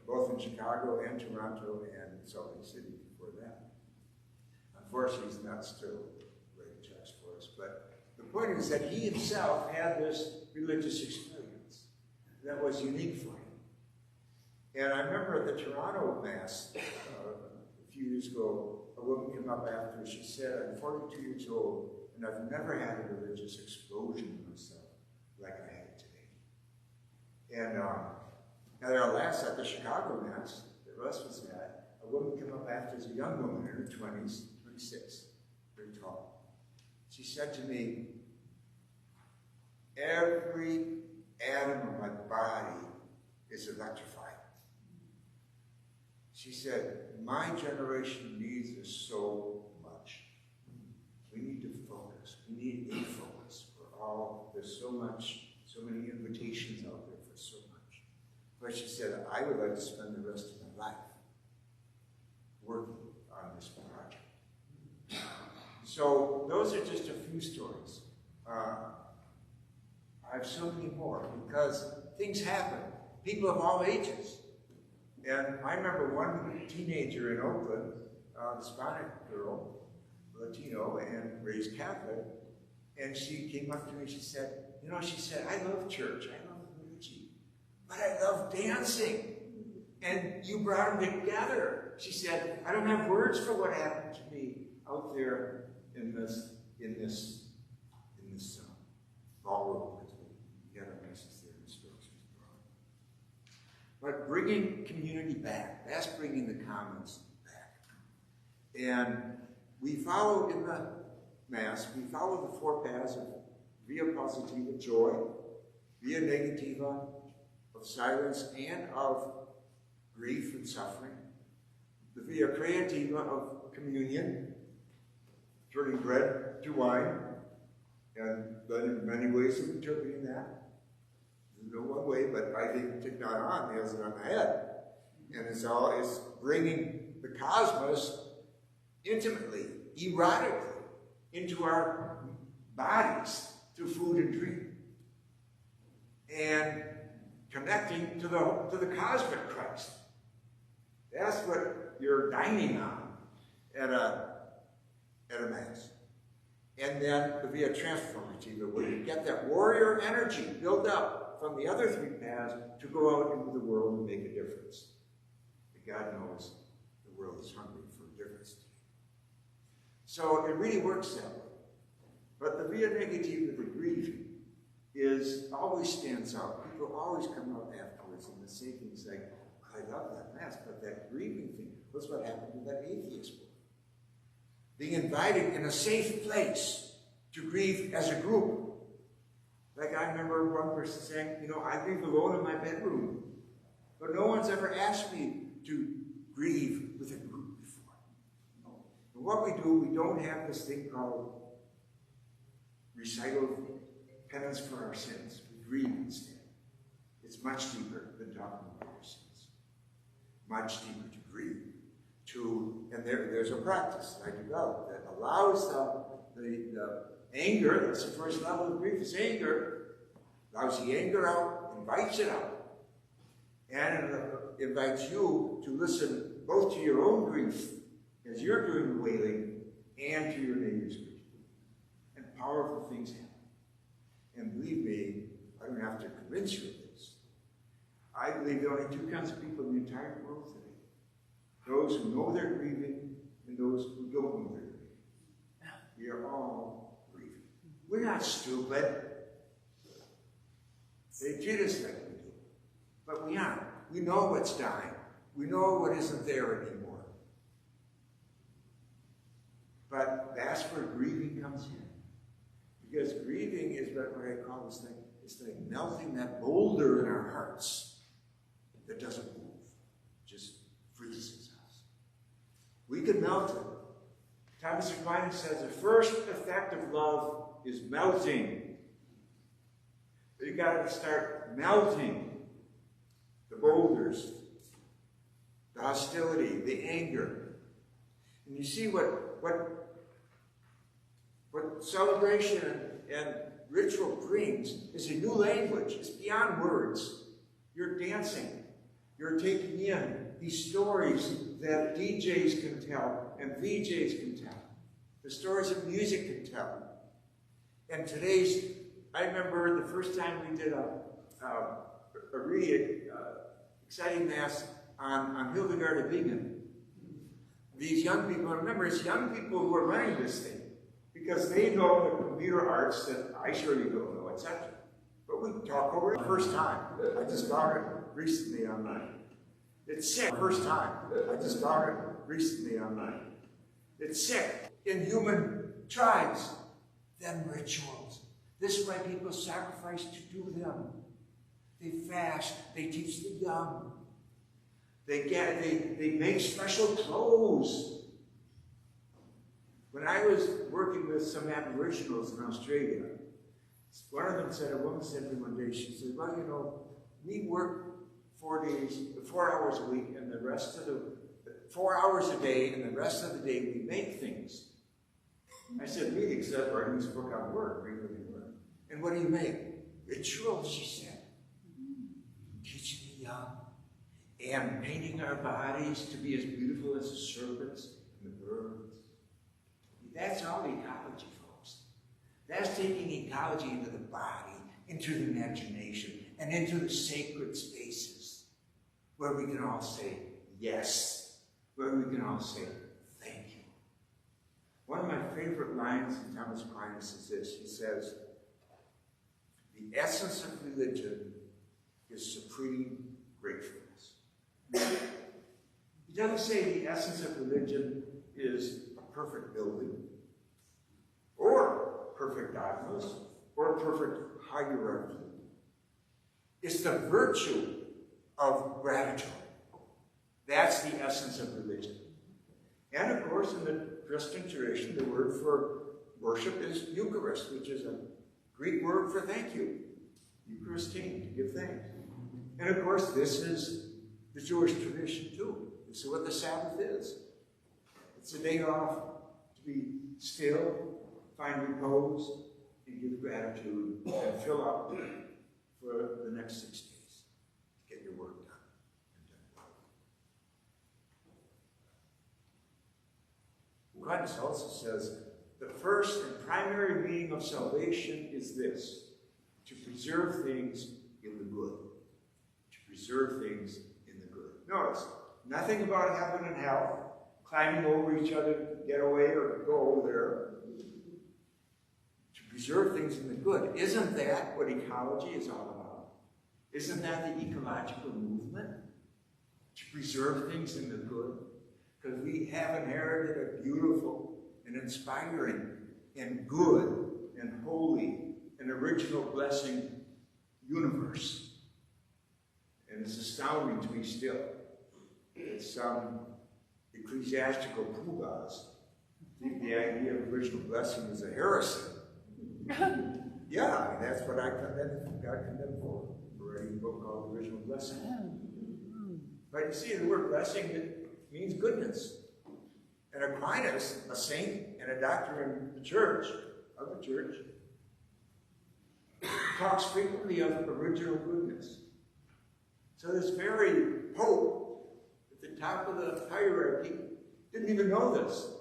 both in Chicago and Toronto and Salt Lake City before that. Unfortunately, he's not still writing checks for us. But the point is that he himself had this religious experience that was unique for him. And I remember at the Toronto Mass a few years ago, a woman came up after, she said, I'm 42 years old, and I've never had a religious explosion myself like I had today. And at our last, at the Chicago Mass that Russ was at, a woman came up after as a young woman in her 20s, 26, very tall. She said to me, every atom of my body is electrified. She said, my generation needs this so much. We need to focus. We need a focus for all. There's so many invitations out there for so much. But she said, I would like to spend the rest of my life working on this project. So those are just a few stories. I have so many more because things happen. People of all ages. And I remember one teenager in Oakland, Hispanic girl, Latino, and raised Catholic, and she came up to me, she said, I love church, I love liturgy, but I love dancing. And you brought them together. She said, I don't have words for what happened to me out there in this ballroom. We had our masses there, instructions brought. But bringing community back, that's bringing the commons back. And we follow in the Mass, we follow the four paths of via positiva, joy, via negativa, of silence and of grief and suffering, the via creativa of communion, turning bread to wine, and then many ways of interpreting that. There's no one way, but I think Thich Nhat Hanh nails it on the head. And it's bringing the cosmos intimately, erotically, into our bodies through food and drink. And connecting to the cosmic Christ. That's what you're dining on at a Mass. And then the via transformativa, where you get that warrior energy built up from the other three paths to go out into the world and make a difference. But God knows the world is hungry for a difference. So it really works that way. But the via negativa, the grief, always stands out. People always come up afterwards and they say things like, I love that Mass, but that grieving thing was what happened to that atheist boy. Being invited in a safe place to grieve as a group. Like I remember one person saying, I grieve alone in my bedroom, but no one's ever asked me to grieve with a group before. And what we do, we don't have this thing called recital penance for our sins. We grieve instead. It's much deeper than talking about your sins. Much deeper to grieve. And there's a practice that I developed that allows the anger, that's the first level of grief, is anger, allows the anger out, invites it out, and it invites you to listen both to your own grief as you're doing the wailing and to your neighbor's grief. And powerful things happen. And believe me, I don't have to convince you of this. I believe there are only two kinds of people in the entire world today. Those who know they're grieving and those who don't know they're grieving. We are all grieving. We're not stupid. They treat us like we do. But we aren't. We know what's dying. We know what isn't there anymore. But that's where grieving comes in. Because grieving is what I call this thing. It's like melting that boulder in our hearts that doesn't move. Just freezes us. We can melt it. Thomas Aquinas says the first effect of love is melting. You got to start melting the boulders, the hostility, the anger. And you see what
What celebration and ritual brings is a new language. It's beyond words. You're dancing. You're taking in these stories that DJs can tell and VJs can tell. The stories that music can tell. And I remember the first time we did a really exciting mass on Hildegard of Bingen. These young people, remember, it's young people who are running this thing because they know the computer arts that I surely don't know, etc. But we talk over it the first time. I just found it recently online. It's sick. First time. I just found it recently online. It's sick. In human tribes, then rituals. This is why people sacrifice to do them. They fast. They teach the young. They make special clothes. When I was working with some Aboriginals in Australia, a woman said to me one day, she said, well, you know, we work 4 hours a week, and the rest of 4 hours a day, and the rest of the day we make things. I said, really, except for this book on work, regularly work. And what do you make? Rituals, she said. Teaching the young, and painting our bodies to be as beautiful as the serpents and the birds. That's all ecology, folks. That's taking ecology into the body, into the imagination, and into the sacred spaces where we can all say yes, where we can all say thank you. One of my favorite lines in Thomas Aquinas is this. He says, the essence of religion is supreme gratefulness. He doesn't say the essence of religion is a perfect building, or perfect dogmas, or perfect hierarchy. It's the virtue of gratitude. That's the essence of religion. And of course, in the Christian tradition, the word for worship is Eucharist, which is a Greek word for thank you. Eucharistine, to give thanks. And of course, this is the Jewish tradition too. This is what the Sabbath is. It's a day off to be still, find repose, and give gratitude, and fill up for the next 6 days. Get your work done. Aquinas also says, the first and primary meaning of salvation is this, to preserve things in the good. To preserve things in the good. Notice, nothing about heaven and hell, climbing over each other to get away or go over there. To preserve things in the good. Isn't that what ecology is all about? Isn't that the ecological movement? To preserve things in the good? Because we have inherited a beautiful and inspiring and good and holy and original blessing universe. And it's astounding to me still that some ecclesiastical poobahs think the idea of original blessing is a heresy. Yeah, that's what I got condemned for writing a book called Original Blessing. But you see, the word blessing, it means goodness. And Aquinas, a saint and a doctor in the church, talks frequently of original goodness. So this very Pope at the top of the hierarchy didn't even know this,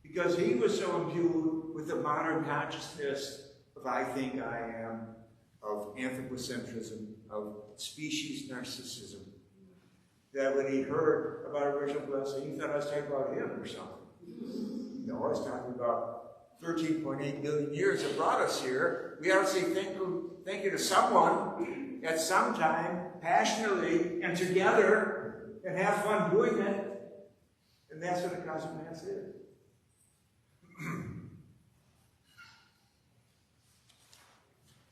because he was so imbued with the modern consciousness of I think I am, of anthropocentrism, of species narcissism, that when he heard about original blessing, he thought I was talking about him or something. No, I was talking about 13.8 billion years that brought us here. We ought to say thank you to someone at some time, passionately and together, and have fun doing it. And that's what a cosmic mass is.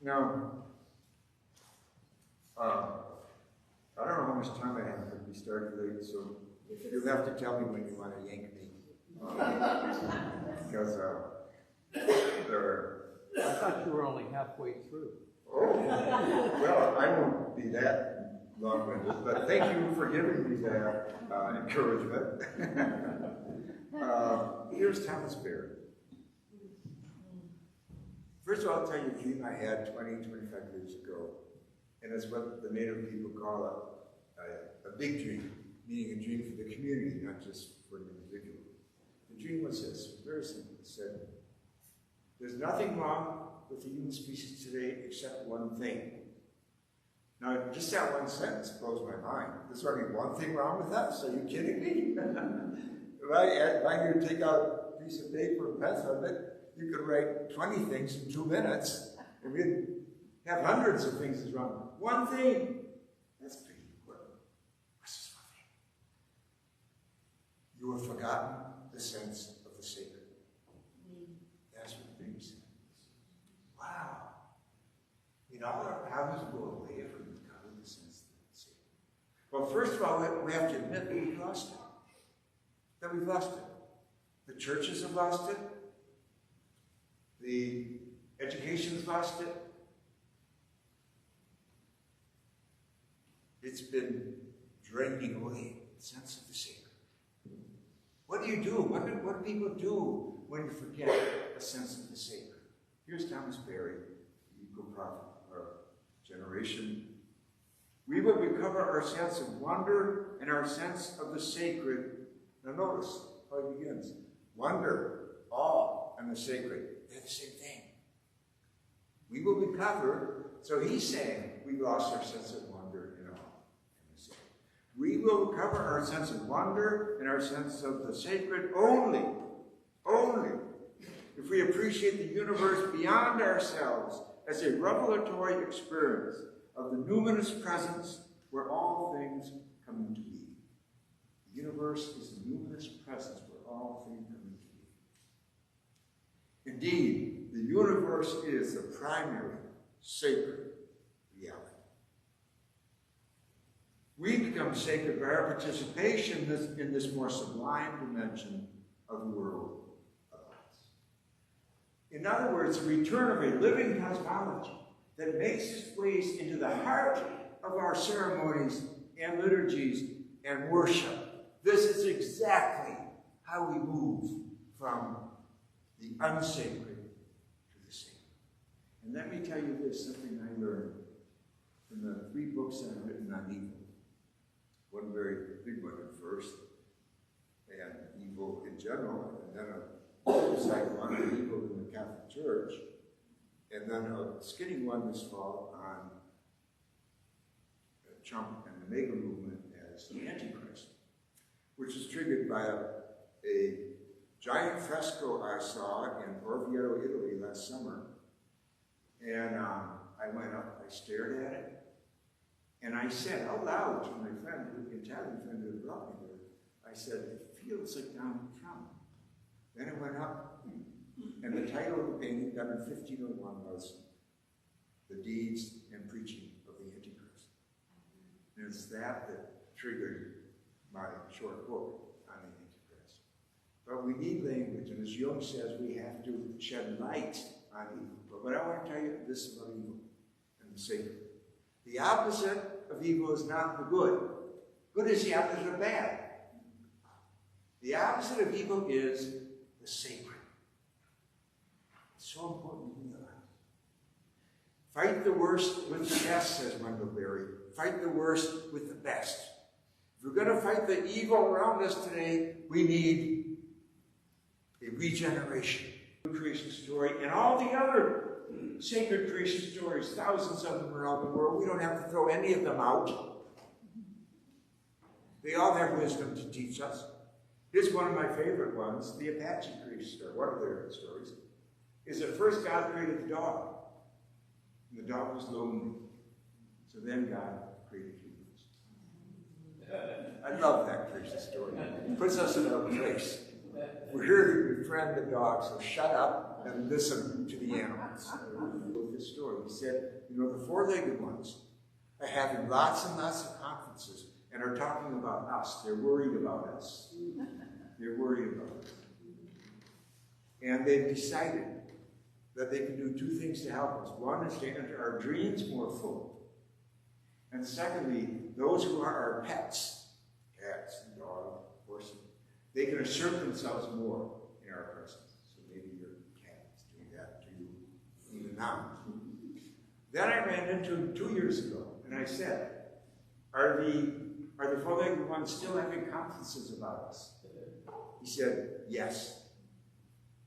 Now, I don't know how much time I have, but we started late, so you'll have to tell me when you want to yank me. Because
I thought you were only halfway through.
Oh, well, I won't be that long-winded, but thank you for giving me that encouragement. Here's Thomas Berry. First of all, I'll tell you a dream I had 20, 25 years ago. And it's what the native people call a big dream, meaning a dream for the community, not just for an individual. The dream was this, very simple. It said, there's nothing wrong with the human species today except one thing. Now, just that one sentence blows my mind. There's only one thing wrong with us. Are you kidding me? If I could take out a piece of paper and pencil on it, you could write 20 things in 2 minutes, and we'd have hundreds of things that's wrong. One thing. That's pretty important. What's this one thing? You have forgotten the sense of the sacred. That's what the dream said. Wow. All our problems go away if we recover the sense of the sacred. Well, first of all, we have to admit that we've lost it. That we've lost it. The churches have lost it. The education's lost it. It's been draining away the sense of the sacred. What do you do? What do people do when you forget a sense of the sacred? Here's Thomas Berry, the eco-prophet of our generation. We will recover our sense of wonder and our sense of the sacred. Now notice how it begins. Wonder, awe, and the sacred. They're the same thing. We will recover, so he's saying we lost our sense of wonder and awe and the sacred. We will recover our sense of wonder and our sense of the sacred only if we appreciate the universe beyond ourselves as a revelatory experience of the numinous presence where all things come into being. The universe is the numinous presence where all things come into being. Indeed, the universe is the primary sacred reality. We become sacred by our participation in this more sublime dimension of the world of us. In other words, the return of a living cosmology that makes its ways into the heart of our ceremonies and liturgies and worship. This is exactly how we move from the unsacred to the sacred. And let me tell you this, something I learned from the 3 books that I've written on evil. One very big one at first, and evil in general, and then a second one on evil in the Catholic Church, and then a skinny one this fall on Trump and the MAGA movement as the Antichrist, which is triggered by a giant fresco I saw in Orvieto, Italy last summer. And I went up, I stared at it, and I said out loud to my friend, the Italian friend who brought me there, I said, it feels like Donald Trump. Then it went up, and the title of the painting done in 1501 was The Deeds and Preaching of the Antichrist. And it's that triggered my short book on the Antichrist. But we need language, and as Jung says, we have to shed light on evil. But what I want to tell you this about evil and the sacred. The opposite of evil is not the good. Good is the opposite of bad. The opposite of evil is the sacred. It's so important to realize. Fight the worst with the best, says Wendell Berry. Fight the worst with the best. If we're going to fight the evil around us today, we need a regeneration. Creation story and all the other sacred creation stories, thousands of them around the world. We don't have to throw any of them out. They all have wisdom to teach us. Here's one of my favorite ones, the Apache creation story. One of their stories is that first God created the dog, and the dog was lonely. So then God created humans. I love that creation story. It puts us in our place. We're here to befriend the dog, so shut up and listen to the animals. With this story, he said, the 4-legged ones are having lots and lots of conferences and are talking about us. They're worried about us. They're worried about us. And they've decided that they can do 2 things to help us. One is to enter our dreams more fully. And secondly, those who are our pets, cats and dogs, horses, they can assert themselves more in our presence. So maybe your cat is doing that to you. now. Then I ran into him 2 years ago, and I said, are the four-legged ones still having conferences about us? He said, yes.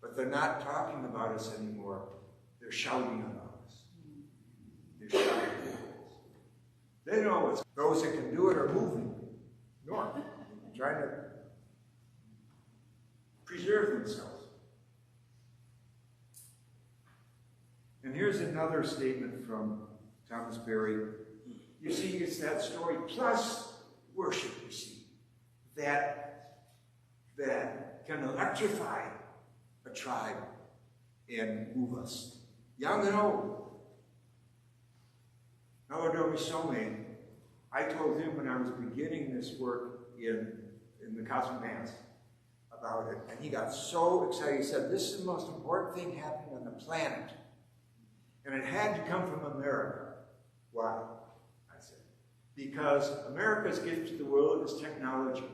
But they're not talking about us anymore. They're shouting about us. They're shouting about us. They know it's those that can do it are moving north, trying to preserve themselves. And here's another statement from Thomas Berry. You see, it's that story plus worship, you see, that can electrify a tribe and move us, young and old. Nolodomi Some, I told him when I was beginning this work in the Cosmic Mass about it, and he got so excited. He said, this is the most important thing happening on the planet. And it had to come from America. Why? I said, because America's gift to the world is technology.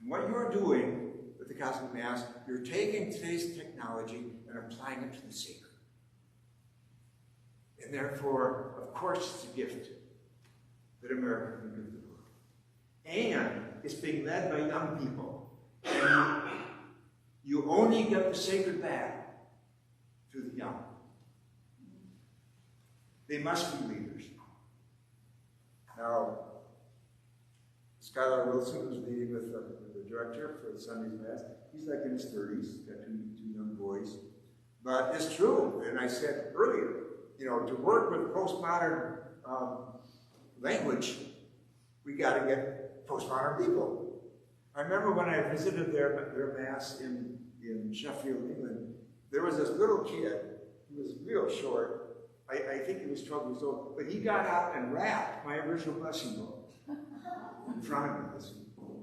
And what you're doing with the Cosmic Mass, you're taking today's technology and applying it to the sacred. And therefore, of course, it's a gift that America can give the world. And it's being led by young people. And you only get the sacred back through the young. They must be leaders. Now, Skylar Wilson was meeting with the director for the Sunday's Mass. He's like in his 30s, got two young boys. But it's true, and I said earlier, you know, to work with postmodern language, we got to get postmodern people. I remember when I visited their Mass in Sheffield, England, there was this little kid, he was real short, I think he was 12 years old, but he got out and rapped my original blessing book in front of me as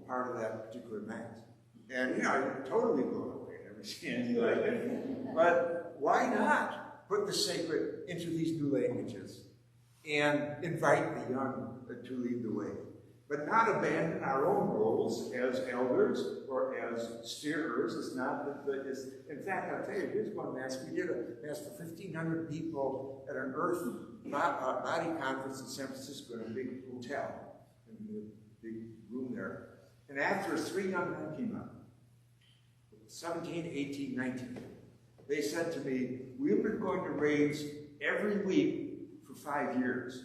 part of that particular Mass. And, you know, I was totally blown away. Never seen anything like it. But why not put the sacred into these new languages and invite the young to lead the way? But not abandon our own roles as elders or as steerers. It's not that in fact, I'll tell you, here's one Mass. We did a Mass for 1,500 people at an Earth body conference in San Francisco in a big hotel, in the big room there. And after 3 young men came up, 17, 18, 19, they said to me, we've been going to raise every week for 5 years.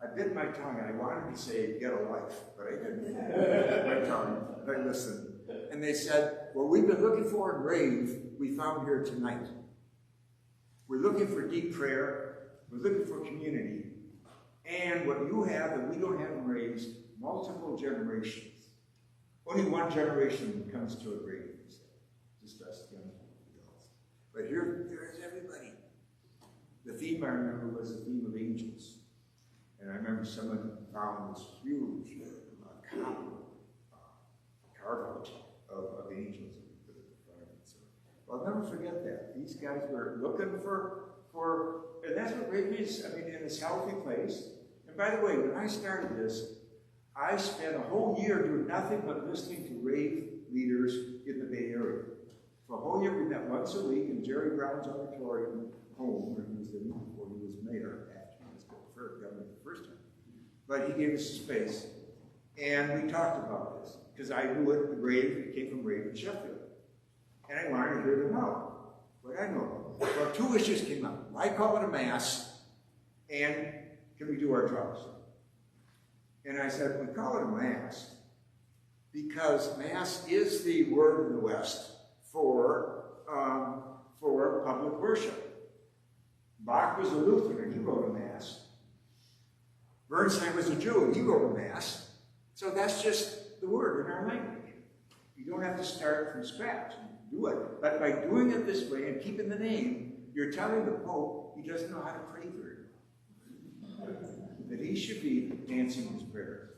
I bit my tongue, and I wanted to say, get a life, but I didn't. Bit my tongue, but I listened. And they said, what we've been looking for in Rave, we found here tonight. We're looking for deep prayer, we're looking for community, and what you have that we don't have in Rave, multiple generations. Only one generation comes to a grave, just us young adults. But here's everybody. The theme I remember was the theme of angels. And I remember someone found this huge carve-out of angels at the front of it. So I'll never forget that. These guys were looking for, and that's what Rave is, I mean, in this healthy place. And by the way, when I started this, I spent a whole year doing nothing but listening to Rave leaders in the Bay Area. For a whole year, we met once a week in Jerry Brown's auditorium home, where he was living before he was mayor. Governor the first time. But he gave us a space, and we talked about this, because I knew it came from Rave in Sheffield. And I wanted to hear them out. What I know. Well, 2 issues came up. Why call it a Mass, and can we do our jobs? And I said, we call it a Mass because Mass is the word in the West for public worship. Bach was a Lutheran, and he wrote a Mass. Bernstein was a Jew, and he wrote a Mass. So that's just the word in our language. You don't have to start from scratch and do it. But by doing it this way and keeping the name, you're telling the Pope he doesn't know how to pray very well. That he should be dancing his prayers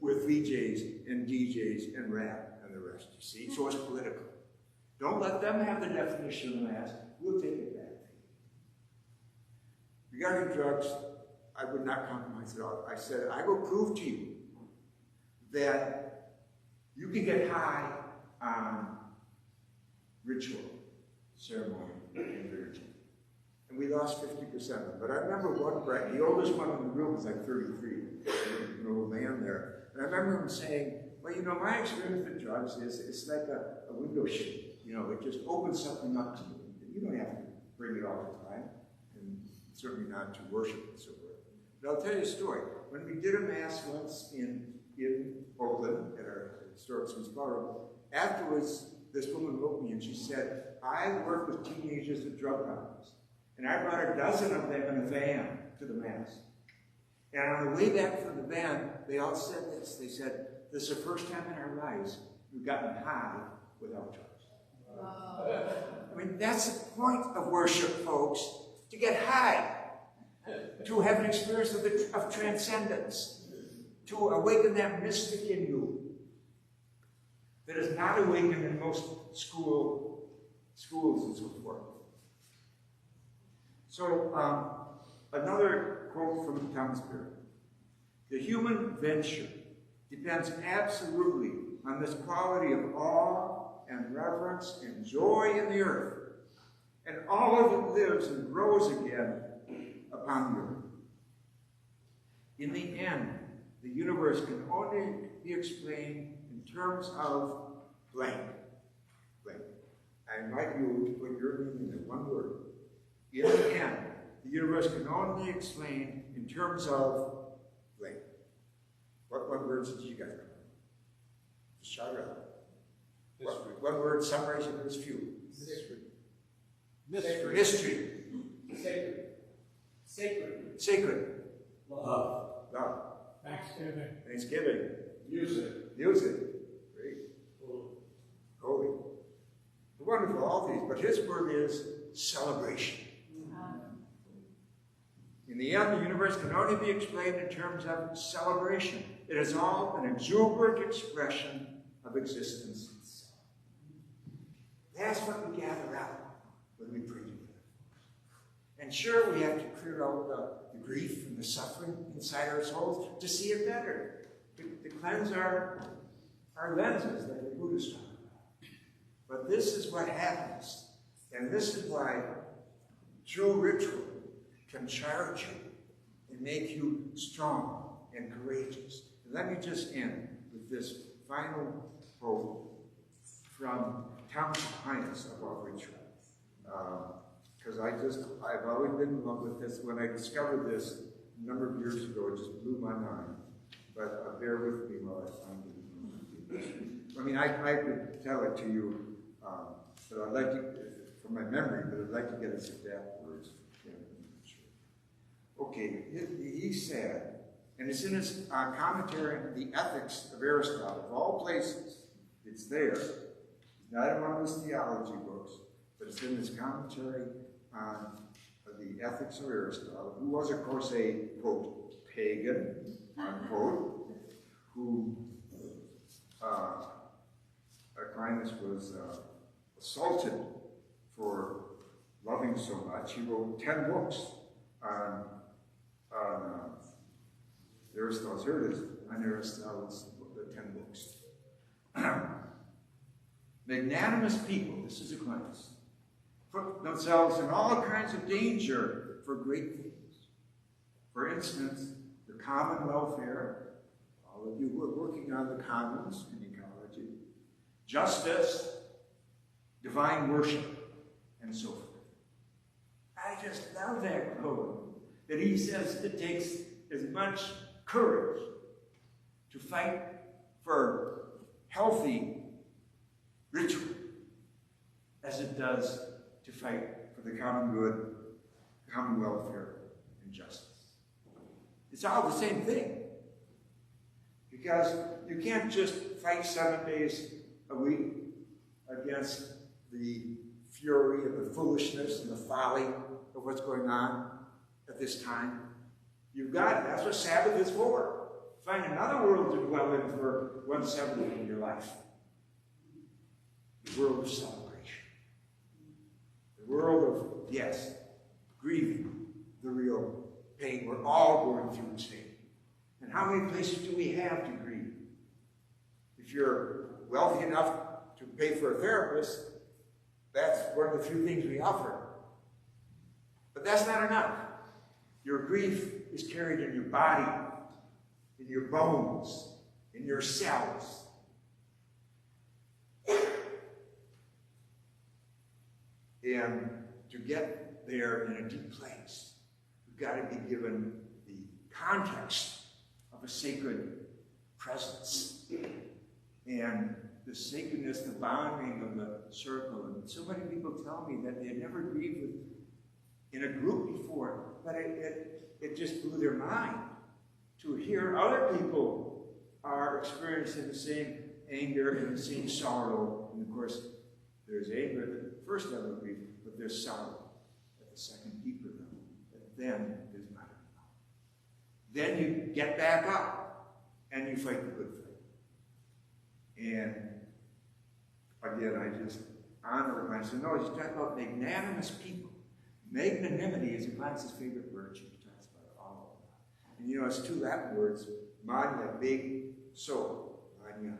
with VJs and DJs and rap and the rest, you see? So it's political. Don't let them have the definition of Mass. We'll take it back. Regarding drugs, I would not compromise at all. I said, I will prove to you that you can get high on ritual, ceremony, and liturgy. And we lost 50% of them. But I remember one Brett, the oldest one in the room was like 33, an old man there. And I remember him saying, well, you know, my experience with drugs is it's like a window shade. You know, it just opens something up to you. You don't have to bring it all the time, and certainly not to worship and so forth. But I'll tell you a story. When we did a mass once in Oakland at our historic Swiss ballroom, afterwards, this woman wrote me and she said, I work with teenagers with drug problems. And I brought a dozen of them in a van to the mass. And on the way back from the van, they all said this. They said, this is the first time in our lives we've gotten high without drugs. I mean, that's the point of worship, folks, to get high, to have an experience of transcendence, to awaken that mystic in you that is not awakened in most schools and so forth. So, another quote from Thomas Berry. The human venture depends absolutely on this quality of awe and reverence and joy in the earth, and all of it lives and grows again upon the earth. In the end, the universe can only be explained in terms of blank. Blank. I invite you to put your meaning in one word. In the end, the universe can only explain in terms of blank. What words did you guys come? Just shout it out. One word summarizes those few.
Mystery.
Mystery.
Sacred. Sacred.
Sacred.
Love.
Love.
Thanksgiving.
Thanksgiving.
Music.
Music. Great. Holy. Wonderful, all these. But his word is celebration. In the end, the universe can only be explained in terms of celebration. It is all an exuberant expression of existence itself. That's what we gather out when we pray together. And sure, we have to clear out the grief and the suffering inside our souls to see it better, to cleanse our lenses that the Buddhists talk about. But this is what happens, and this is why true ritual can charge you and make you strong and courageous. And let me just end with this final quote from Thomas Aquinas of our ritual. Because I've always been in love with this. When I discovered this a number of years ago, it just blew my mind. But bear with me while I find it. I mean, I could tell it to you, but I'd like to, from my memory, but I'd like to get its exact words. Okay, he said, and it's in his commentary on the Ethics of Aristotle, of all places, it's there. It's not in one of his theology books, but it's in his commentary on the Ethics of Aristotle, who was, of course, a, quote, pagan, unquote, who Aquinas was assaulted for loving so much. He wrote 10 books on Aristotle's. Here it is, on Aristotle's 10 books. Magnanimous people, this is Aquinas, put themselves in all kinds of danger for great things. For instance, the common welfare, all of you who are working on the commons in ecology, justice, divine worship, and so forth. I just love that quote, that he says it takes as much courage to fight for healthy ritual as it does to fight for the common good, common welfare, and justice. It's all the same thing. Because you can't just fight 7 days a week against the fury and the foolishness and the folly of what's going on at this time. You've got, that's what Sabbath is for. Find another world to dwell in for 1 Sabbath in your life. The world of celebration. The world of, yes, grieving the real pain we're all going through today. And how many places do we have to grieve? If you're wealthy enough to pay for a therapist, that's one of the few things we offer. But that's not enough. Your grief is carried in your body, in your bones, in your cells. And to get there in a deep place, you've got to be given the context of a sacred presence. And the sacredness, the bonding of the circle. And so many people tell me that they had never grieved in a group before, but it just blew their mind to hear other people are experiencing the same anger and the same sorrow. And of course, there's anger at the first level of grief, but there's sorrow at the second, deeper level. And then there's not enough. Then you get back up and you fight the good fight. And again, I just honor him. I said, no, he's talking about magnanimous people. Magnanimity is Aquinas' favorite virtue. He talks about all of that. And you know, it's two Latin words, magna, big, so, magna,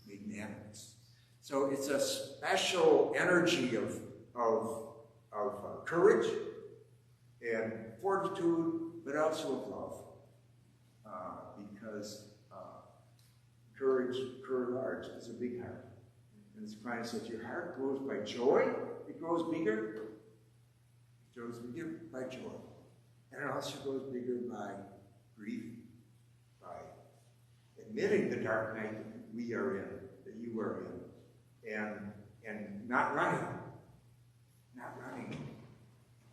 magnanimous. So it's a special energy of courage and fortitude, but also of love. Because courage is a big heart. And as Aquinas says, your heart grows by joy, it grows bigger. It grows bigger by joy. And it also grows bigger by grief, by admitting the dark night that we are in, that you are in, and not running. Not running.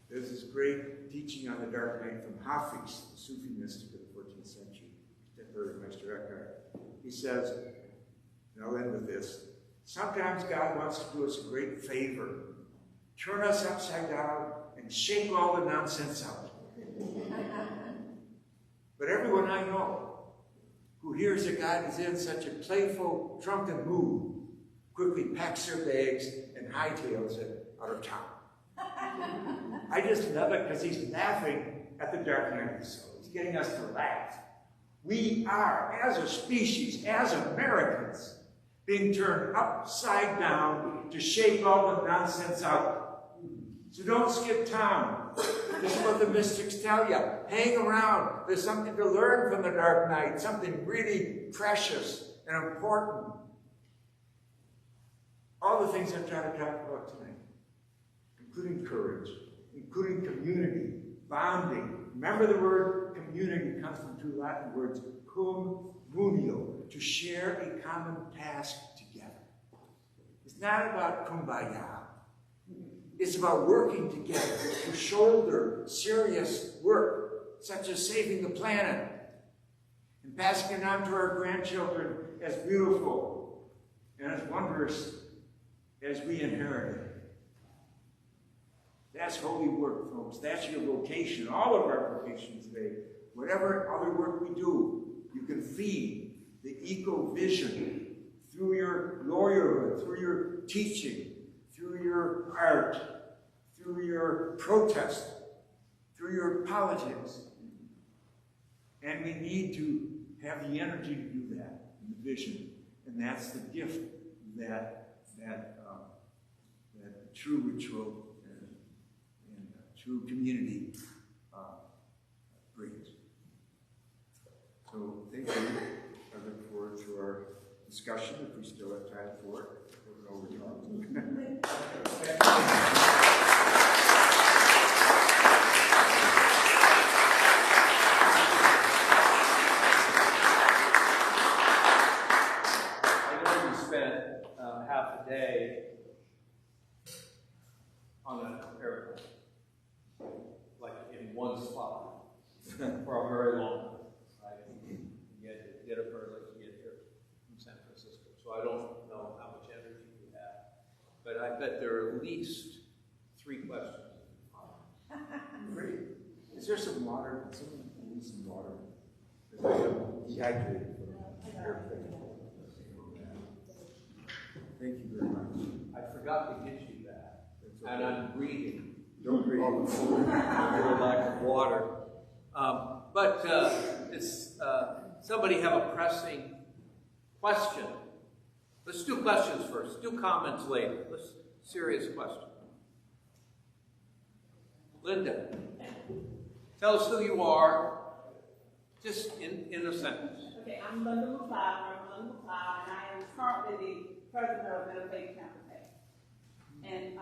There's this great teaching on the dark night from Hafiz, the Sufi mystic of the 14th century, contemporary of Meister Eckhart. He says, and I'll end with this, sometimes God wants to do us a great favor, turn us upside down and shake all the nonsense out. But everyone I know who hears that God is in such a playful, drunken mood quickly packs their bags and hightails it out of town. I just love it because he's laughing at the dark night of the soul. He's getting us to laugh. We are, as a species, as Americans, being turned upside down to shake all the nonsense out. So don't skip town. This is what the mystics tell you. Hang around. There's something to learn from the dark night, something really precious and important. All the things I'm trying to talk about tonight, including courage, including community, bonding. Remember the word community comes from two Latin words, cum munio, to share a common task together. It's not about kumbaya. It's about working together to shoulder serious work, such as saving the planet and passing it on to our grandchildren as beautiful and as wondrous as we inherited. That's holy work, folks. That's your vocation. All of our vocations today. Whatever other work we do, you can feed the eco-vision through your lawyerhood, through your teaching, through your art, through your protest, through your politics. And we need to have the energy to do that, and the vision. And that's the gift that true ritual and true community brings. So thank you. I look forward to our discussion, if we still have time for it. I don't know what
I know you spent half a day on an airplane, like in one spot, for a very long time. Right? You had to get up early to get here from San Francisco. So I don't know how much energy you have, but I bet there are at least 3 questions.
Great. Is there some water? Someone need some water? Because I am dehydrated from the airplane. Thank you very much.
I forgot to get you that, and I'm breathing.
Don't breathe.
For lack of water. But somebody have a pressing question. Let's do questions first. Do comments later. Let's serious question. Linda, tell us who you are, just in a sentence.
Okay, I'm Linda McLeod, and I am currently the president of Interfaith Campaign. And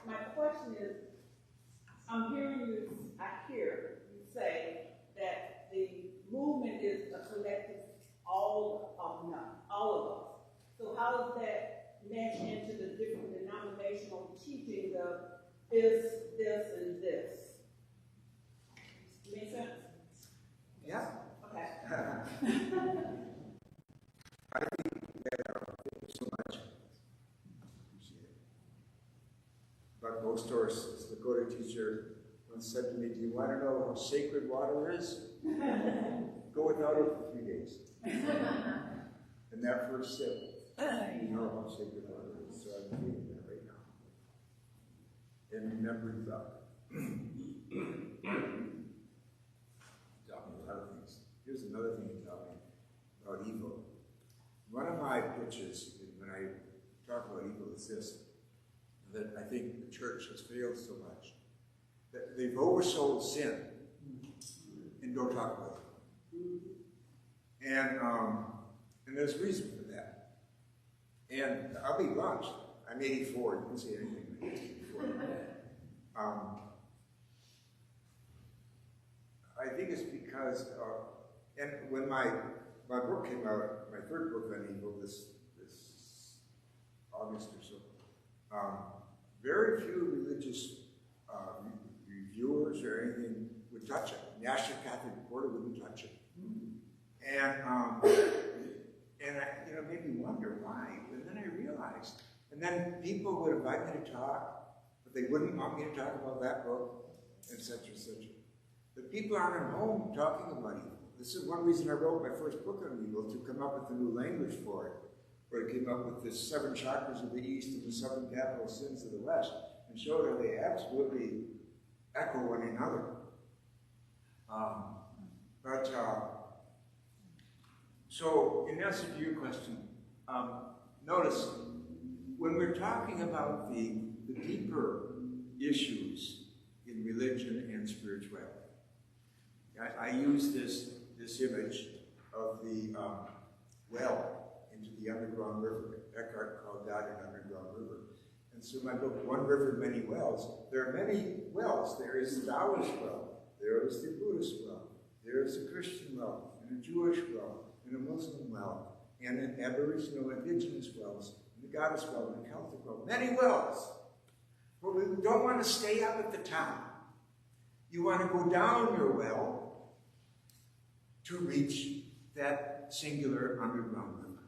my question is, I hear you say that the movement is a collective, all of us. So how does that mesh into the different denominational teachings of this, and this? Make sense?
Yeah.
Okay.
I think that thank you so much. Appreciate it. But most sources, the Dakota teacher once said to me, "Do you want to know how sacred water is? Go without it for 3 days." And that first sip, you know how sacred water is. So I'm feeling that right now. And remembering that. Taught me a lot of things. Here's another thing he taught me about evil. One of my pitches when I talk about evil is this, that I think the church has failed so much, that they've oversold sin and don't talk about it. And there's reason for that. And I'll be blunt. I'm 84. You can say anything when you're 84. I think it's because, and when my book came out, my third book on evil, this August or so, very few religious reviewers or anything would touch it. National Catholic Reporter wouldn't touch it. And it made me wonder why. And then I realized. And then people would invite me to talk, but they wouldn't want me to talk about that book, etc., etc. But people aren't at home talking about evil. This is one reason I wrote my first book on evil, to come up with a new language for it, where I came up with the 7 chakras of the East and the 7 capital sins of the West, and showed how they absolutely echo one another. So in answer to your question, notice, when we're talking about the deeper issues in religion and spirituality, I use this image of the well into the underground river. Eckhart called that an underground river. And so my book, One River, Many Wells, there are many wells. There is the Taoist well, there is the Buddhist well, there is a Christian well, and a Jewish well, and a Muslim well, and an Aboriginal indigenous wells, and the goddess well, and a Celtic well. Many wells. But we don't want to stay up at the top. You want to go down your well to reach that singular underground river,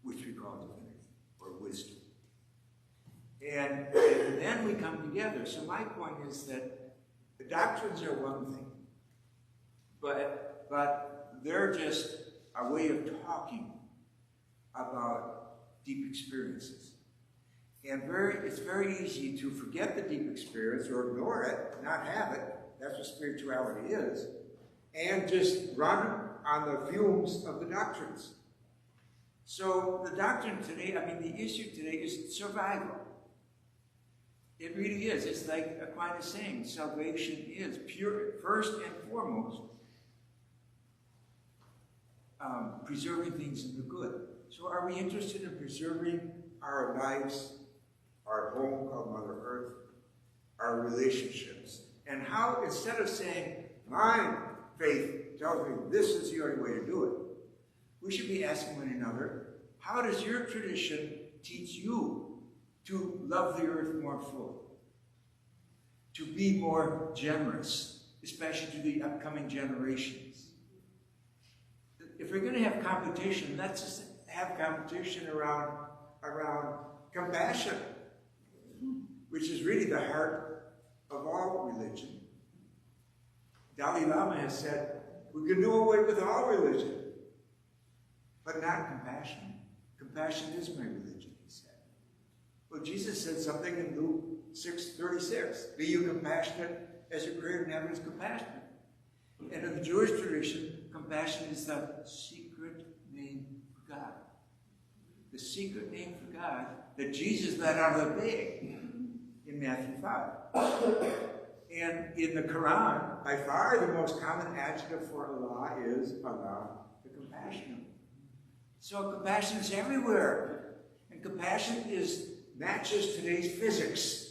which we call divinity, or wisdom. And then we come together. So my point is that the doctrines are one thing, but they're just a way of talking about deep experiences. And it's very easy to forget the deep experience or ignore it, not have it. That's what spirituality is. And just run on the fumes of the doctrines. So the doctrine today, the issue today is survival. It really is. It's like Aquinas is saying, salvation is pure, first and foremost, preserving things in the good. So are we interested in preserving our lives, our home called Mother Earth, our relationships? And how, instead of saying, my faith tells me this is the only way to do it, we should be asking one another, how does your tradition teach you to love the earth more fully? To be more generous, especially to the upcoming generations? If we're going to have competition, let's just have competition around compassion, which is really the heart of all religion. Dalai Lama has said, we can do away with all religion, but not compassion. Compassion is my religion, he said. Well, Jesus said something in Luke 6:36. Be you compassionate as your Creator in heaven is compassionate. And in the Jewish tradition, compassion is the secret name for God. The secret name for God that Jesus let out of the bag in Matthew 5. And in the Quran, by far the most common adjective for Allah is Allah, the compassionate. So compassion is everywhere. And compassion matches today's physics.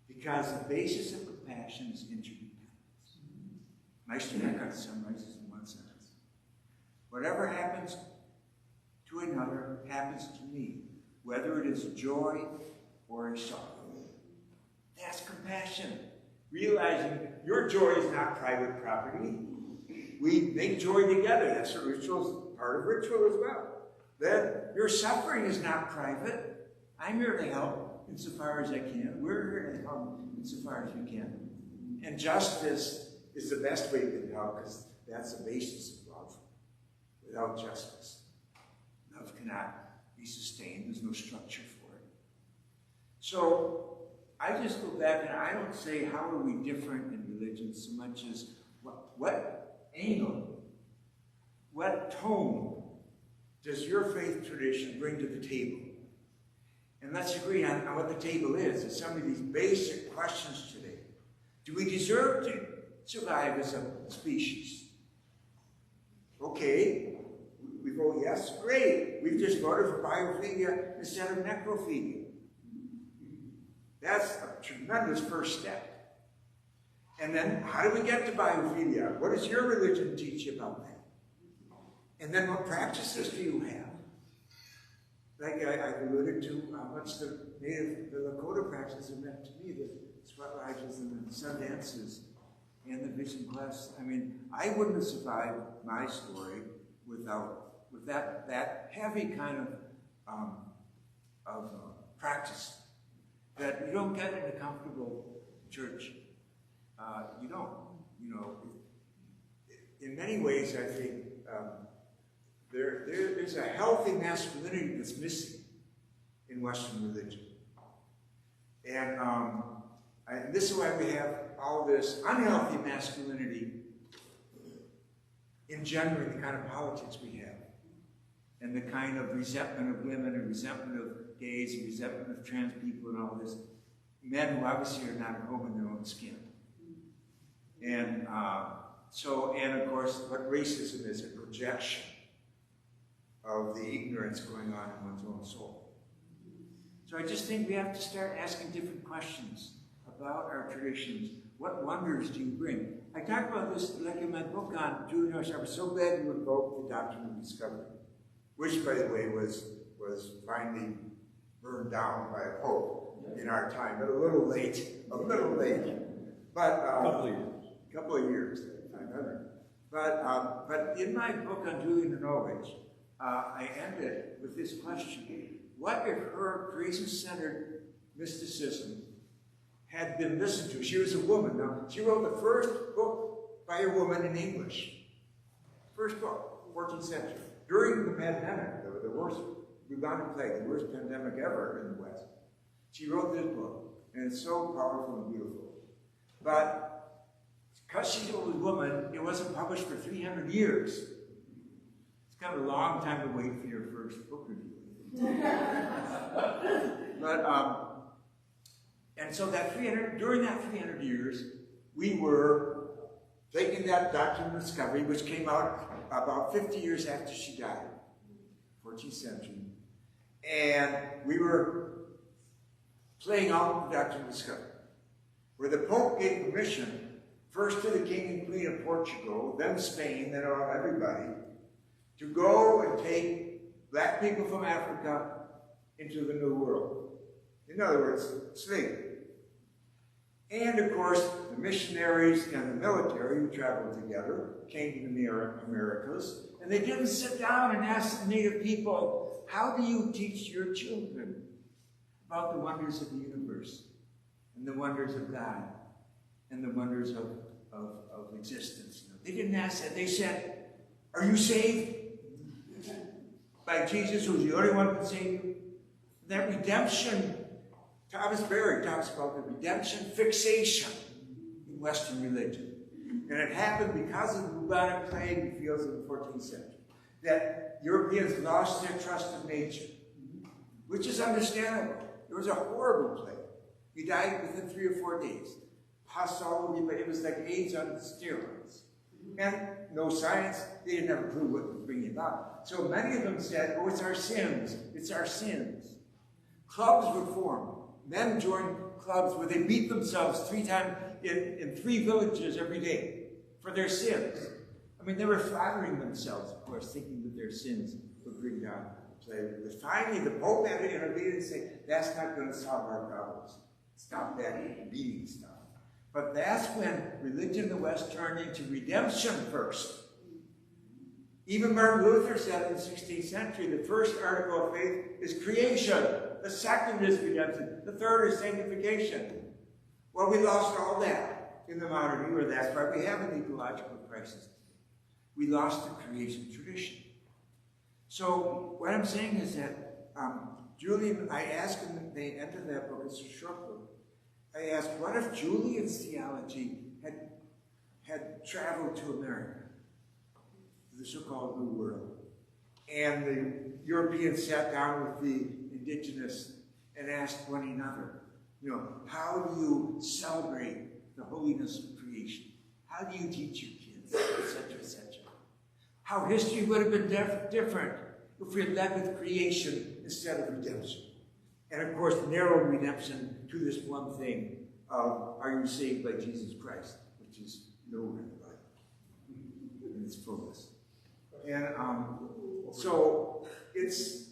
Because the basis of compassion is interdependence. Meister Eckhart summarizes in one sentence. Whatever happens to another happens to me, whether it is a joy or a sorrow. That's compassion. Realizing your joy is not private property. We make joy together. That's what ritual's part of ritual as well. That your suffering is not private. I'm here to help insofar as I can. We're here to help insofar as we can. And justice is the best way to help because that's the basis of love. Without justice, love cannot be sustained. There's no structure for it. So I just go back and I don't say how are we different in religion so much as what angle, what tone does your faith tradition bring to the table? And let's agree on what the table is. It's some of these basic questions today. Do we deserve to survive as a species? Okay, we vote yes, great. We've just voted for biophilia instead of necrophilia. That's a tremendous first step. And then, how do we get to biophilia? What does your religion teach you about that? And then, what practices do you have? Like I alluded to how much the Lakota practices have meant to me, the sweat lodges and the sun dances and the vision class. I mean, I wouldn't have survived my story with that heavy kind of practice that you don't get in a comfortable church. You don't. You know, in many ways, I think there's a healthy masculinity that's missing in Western religion. And this is why we have all this unhealthy masculinity engendering the kind of politics we have. And the kind of resentment of women and resentment of gays and resentment of trans people and all this. Men who obviously are not at home in their own skin. And and of course, what racism is, a projection of the ignorance going on in one's own soul. So I just think we have to start asking different questions about our traditions. What wonders do you bring? I talk about this like in my book on Julian Norris. I was so glad you invoked the doctrine of discovery, which, by the way, was finally burned down by a pope in our time, but a little late. But couple of years. But in my book on Julian Norris, I ended with this question. What if her grace-centered mysticism had been listened to? She was a woman. Now, she wrote the first book by a woman in English. First book, 14th century. During the pandemic, the worst bubonic plague, the worst pandemic ever in the West. She wrote this book, and it's so powerful and beautiful. But because she's an old woman, it wasn't published for 300 years. It's kind of a long time to wait for your first book review. And so during that 300 years, we were taking that doctrine of discovery, which came out about 50 years after she died, 14th century, and we were playing out the doctrine of discovery, where the Pope gave permission first to the King and Queen of Portugal, then Spain, then everybody, to go and take black people from Africa into the New World. In other words, slavery. And of course, the missionaries and the military who traveled together came to the Americas, and they didn't sit down and ask the native people, how do you teach your children about the wonders of the universe, and the wonders of God, and the wonders of existence? They didn't ask that. They said, are you saved by Jesus, who's the only one who can save you? That redemption, Thomas Berry talks about the redemption fixation in Western religion. And it happened because of the bubonic plague, he feels, in the 14th century. That Europeans lost their trust in nature, which is understandable. It was a horrible plague. He died within 3 or 4 days. hostile, but it was like AIDS on steroids. And no science, they didn't have a clue what was bringing it about. So many of them said, oh, it's our sins. It's our sins. Clubs were formed. Men joined clubs where they beat themselves 3 times in 3 villages every day for their sins. I mean, they were flattering themselves, of course, thinking that their sins would bring down the plague. But finally, the Pope had to intervene and say, that's not going to solve our problems. Stop that beating stuff. But that's when religion in the West turned into redemption first. Even Martin Luther said in the 16th century, the first article of faith is creation. The second is redemption. The third is sanctification. Well, we lost all that in the modern era. That's why we have an ecological crisis. We lost the creation tradition. So what I'm saying is that Julian, I asked him at the end of that book, it's a short book, I asked, what if Julian's theology had traveled to America, the so-called New World, and the Europeans sat down with the indigenous and asked one another, how do you celebrate the holiness of creation? How do you teach your kids, etc., etc.? How history would have been different if we had led with creation instead of redemption. And of course, narrowed redemption to this one thing of, are you saved by Jesus Christ? Which is nowhere in the Bible in its fullness. And so it's,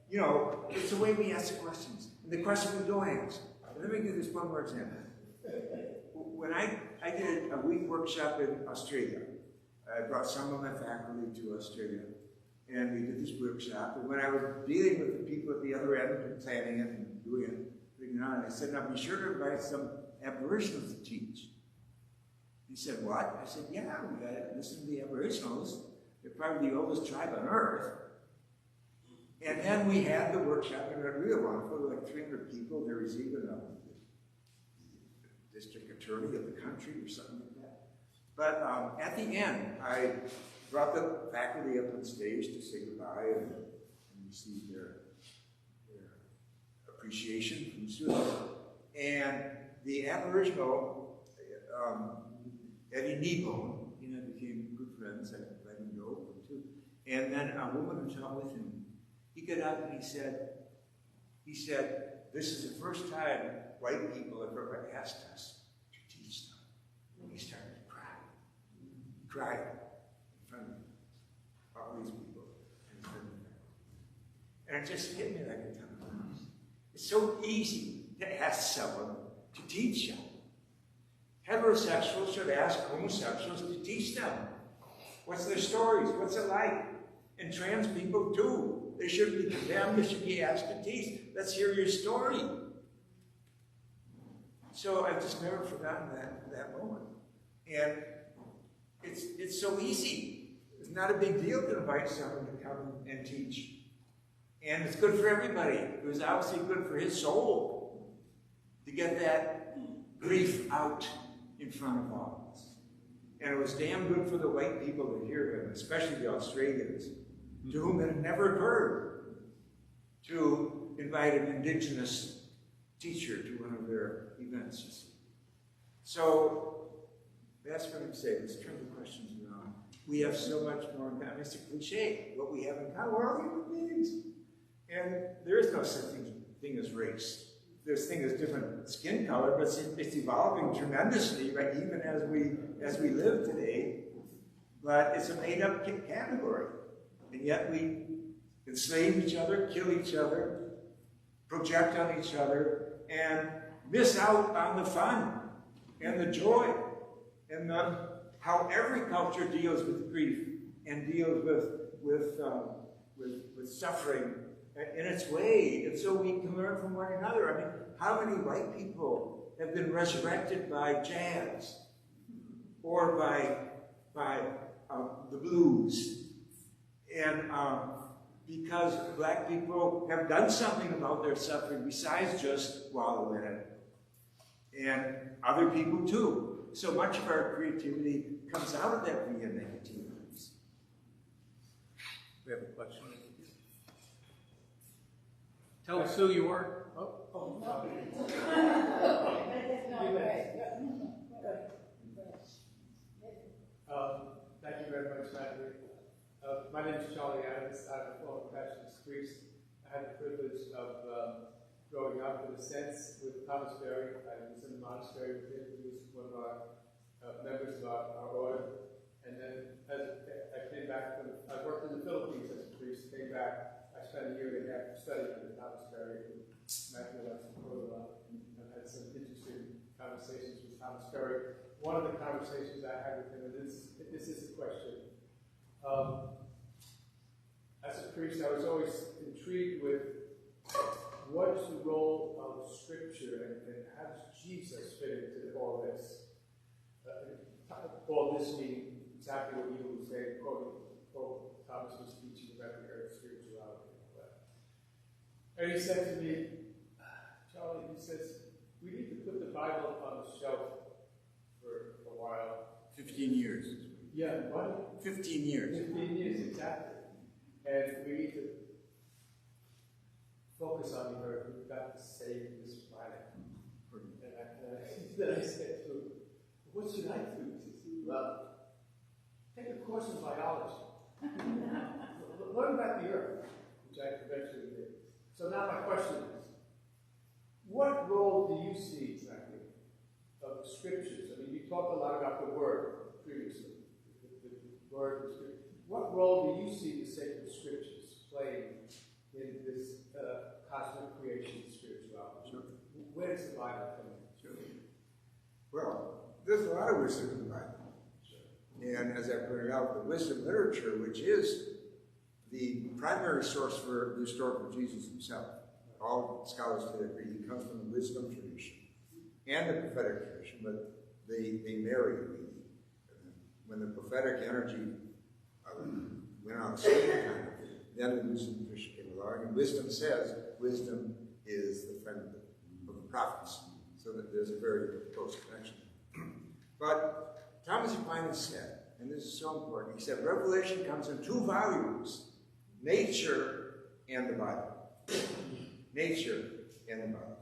it's the way we ask the questions. And the question we don't ask. Let me give this one more example. When I did a week workshop in Australia, I brought some of my faculty to Australia, and we did this workshop. And when I was dealing with the people at the other end and planning it and doing it, putting it on, I said, now be sure to invite some Aboriginals to teach. He said, what? I said, yeah, we got to listen to the Aboriginals. They're probably the oldest tribe on earth. And then we had the workshop, and it was really wonderful, like 300 people. There was even a district attorney of the country or something like that. But at the end, I brought the faculty up on stage to say goodbye and receive their appreciation from the students. And the Aboriginal, Eddie Kneebone, became good friends. I let him know too. And then a woman who taught with him, he got up and he said, this is the first time white people have ever asked us to teach them. And he started to cry. He cried in front of all these people. And it just hit me like a ton of bricks. It's so easy to ask someone to teach them. Heterosexuals should ask homosexuals to teach them. What's their stories? What's it like? And trans people too. They shouldn't be condemned. They should be asked to teach. Let's hear your story. So I've just never forgotten that moment. And it's so easy. It's not a big deal to invite someone to come and teach. And it's good for everybody. It was obviously good for his soul to get that grief out in front of all of us. And it was damn good for the white people to hear him, especially the Australians, to whom it had never occurred to invite an indigenous teacher to one of their events. You see. So that's what I'm saying. Let's turn the questions around. We have so much more in common. It's a cliche. What we have in common, we're all human beings. And there is no such thing as race. There's thing as different skin color, but it's evolving tremendously, right? Even as we live today. But it's a made-up category. And yet we enslave each other, kill each other, project on each other, and miss out on the fun and the joy and how every culture deals with grief and deals with suffering in its way. And so we can learn from one another. I mean, how many white people have been resurrected by jazz or by the blues? And because black people have done something about their suffering besides just wallow in it. And other people too. So much of our creativity comes out of that via negativity.
We have a question. Tell us who you are. My name is Charlie Adams. I'm a former Baptist priest. I had the privilege of growing up, in a sense, with Thomas Berry. I was in the monastery with him. He was one of our members of our order. And then as I came back I worked in the Philippines as a priest, came back. I spent a year and a half studying under Thomas Berry and Matthew Fox. I've had some interesting conversations with Thomas Berry. One of the conversations I had with him, and this is the question. As a priest, I was always intrigued with what is the role of Scripture and how does Jesus fit into all this? All this meaning exactly what you were saying, quoting Thomas was teaching about the earth spirituality and all that. And he said to me, Charlie, he says, we need to put the Bible on the shelf for a while.
15 years.
Yeah, what?
15 years.
15 years, exactly. And we need to focus on the earth. We've got to save this planet. And then I said to him, what should I do? He says, well, take a course in biology. Learn about the earth, which I eventually did. So now my question is, what role do you see exactly of the Scriptures? I mean, you talked a lot about the Word previously. The Word and Scripture. What role do you see the sacred Scriptures playing in this cosmic creation spirituality?
Sure.
Where does the Bible come in?
Sure. Well, there's a lot of wisdom in the Bible. Sure. And as I pointed out, the wisdom literature, which is the primary source for the story of Jesus himself. All scholars today agree he comes from the wisdom tradition and the prophetic tradition, but they marry really. When the prophetic energy went on time, then the wisdom tradition came along, and wisdom says wisdom is the friend of the prophets, so that there's a very close connection. But Thomas Aquinas said, and this is so important, he said, Revelation comes in two volumes, nature and the Bible. Nature and the Bible.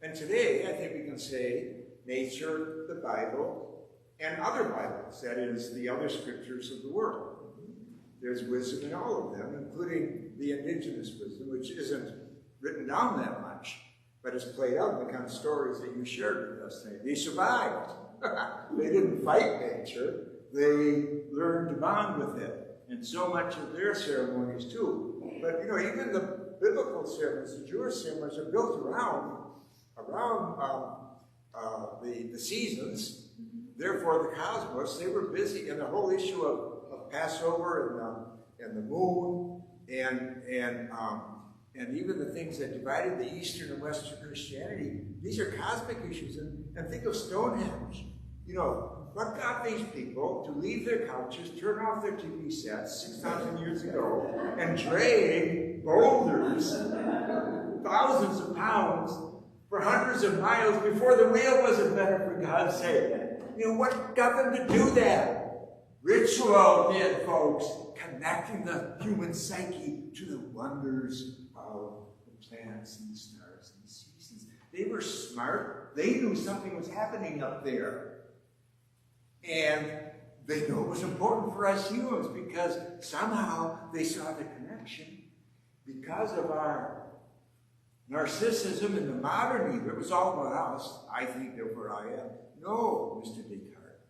And today, I think we can say nature, the Bible, and other Bibles, that is, the other scriptures of the world. There's wisdom in all of them, including the indigenous wisdom, which isn't written down that much, but is played out in the kind of stories that you shared with us today. They survived. They didn't fight nature. They learned to bond with it. And so much of their ceremonies, too. But, even the biblical ceremonies, the Jewish ceremonies, are built around the seasons. Therefore, the cosmos, they were busy in the whole issue of Passover and the moon and even the things that divided the Eastern and Western Christianity. These are cosmic issues. And think of Stonehenge. What got these people to leave their couches, turn off their TV sets 6,000 years ago, and drag boulders, thousands of pounds, for hundreds of miles before the whale was invented, for God's sake? What got them to do that? Ritual did, folks, connecting the human psyche to the wonders of the planets and the stars and the seasons. They were smart. They knew something was happening up there. And they knew it was important for us humans because somehow they saw the connection. Because of our narcissism and the modern ego, it was all about us. I think therefore I am. No, Mr. Descartes.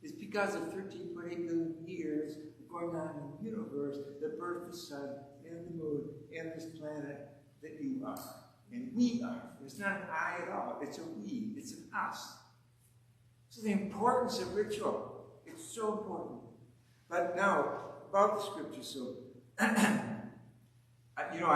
It's because of 13.8 million years going on in the universe that birthed the sun and the moon and this planet that you are. And we are. It's not an I at all. It's a we. It's an us. So the importance of ritual. It's so important. But now, about the Scripture. So, I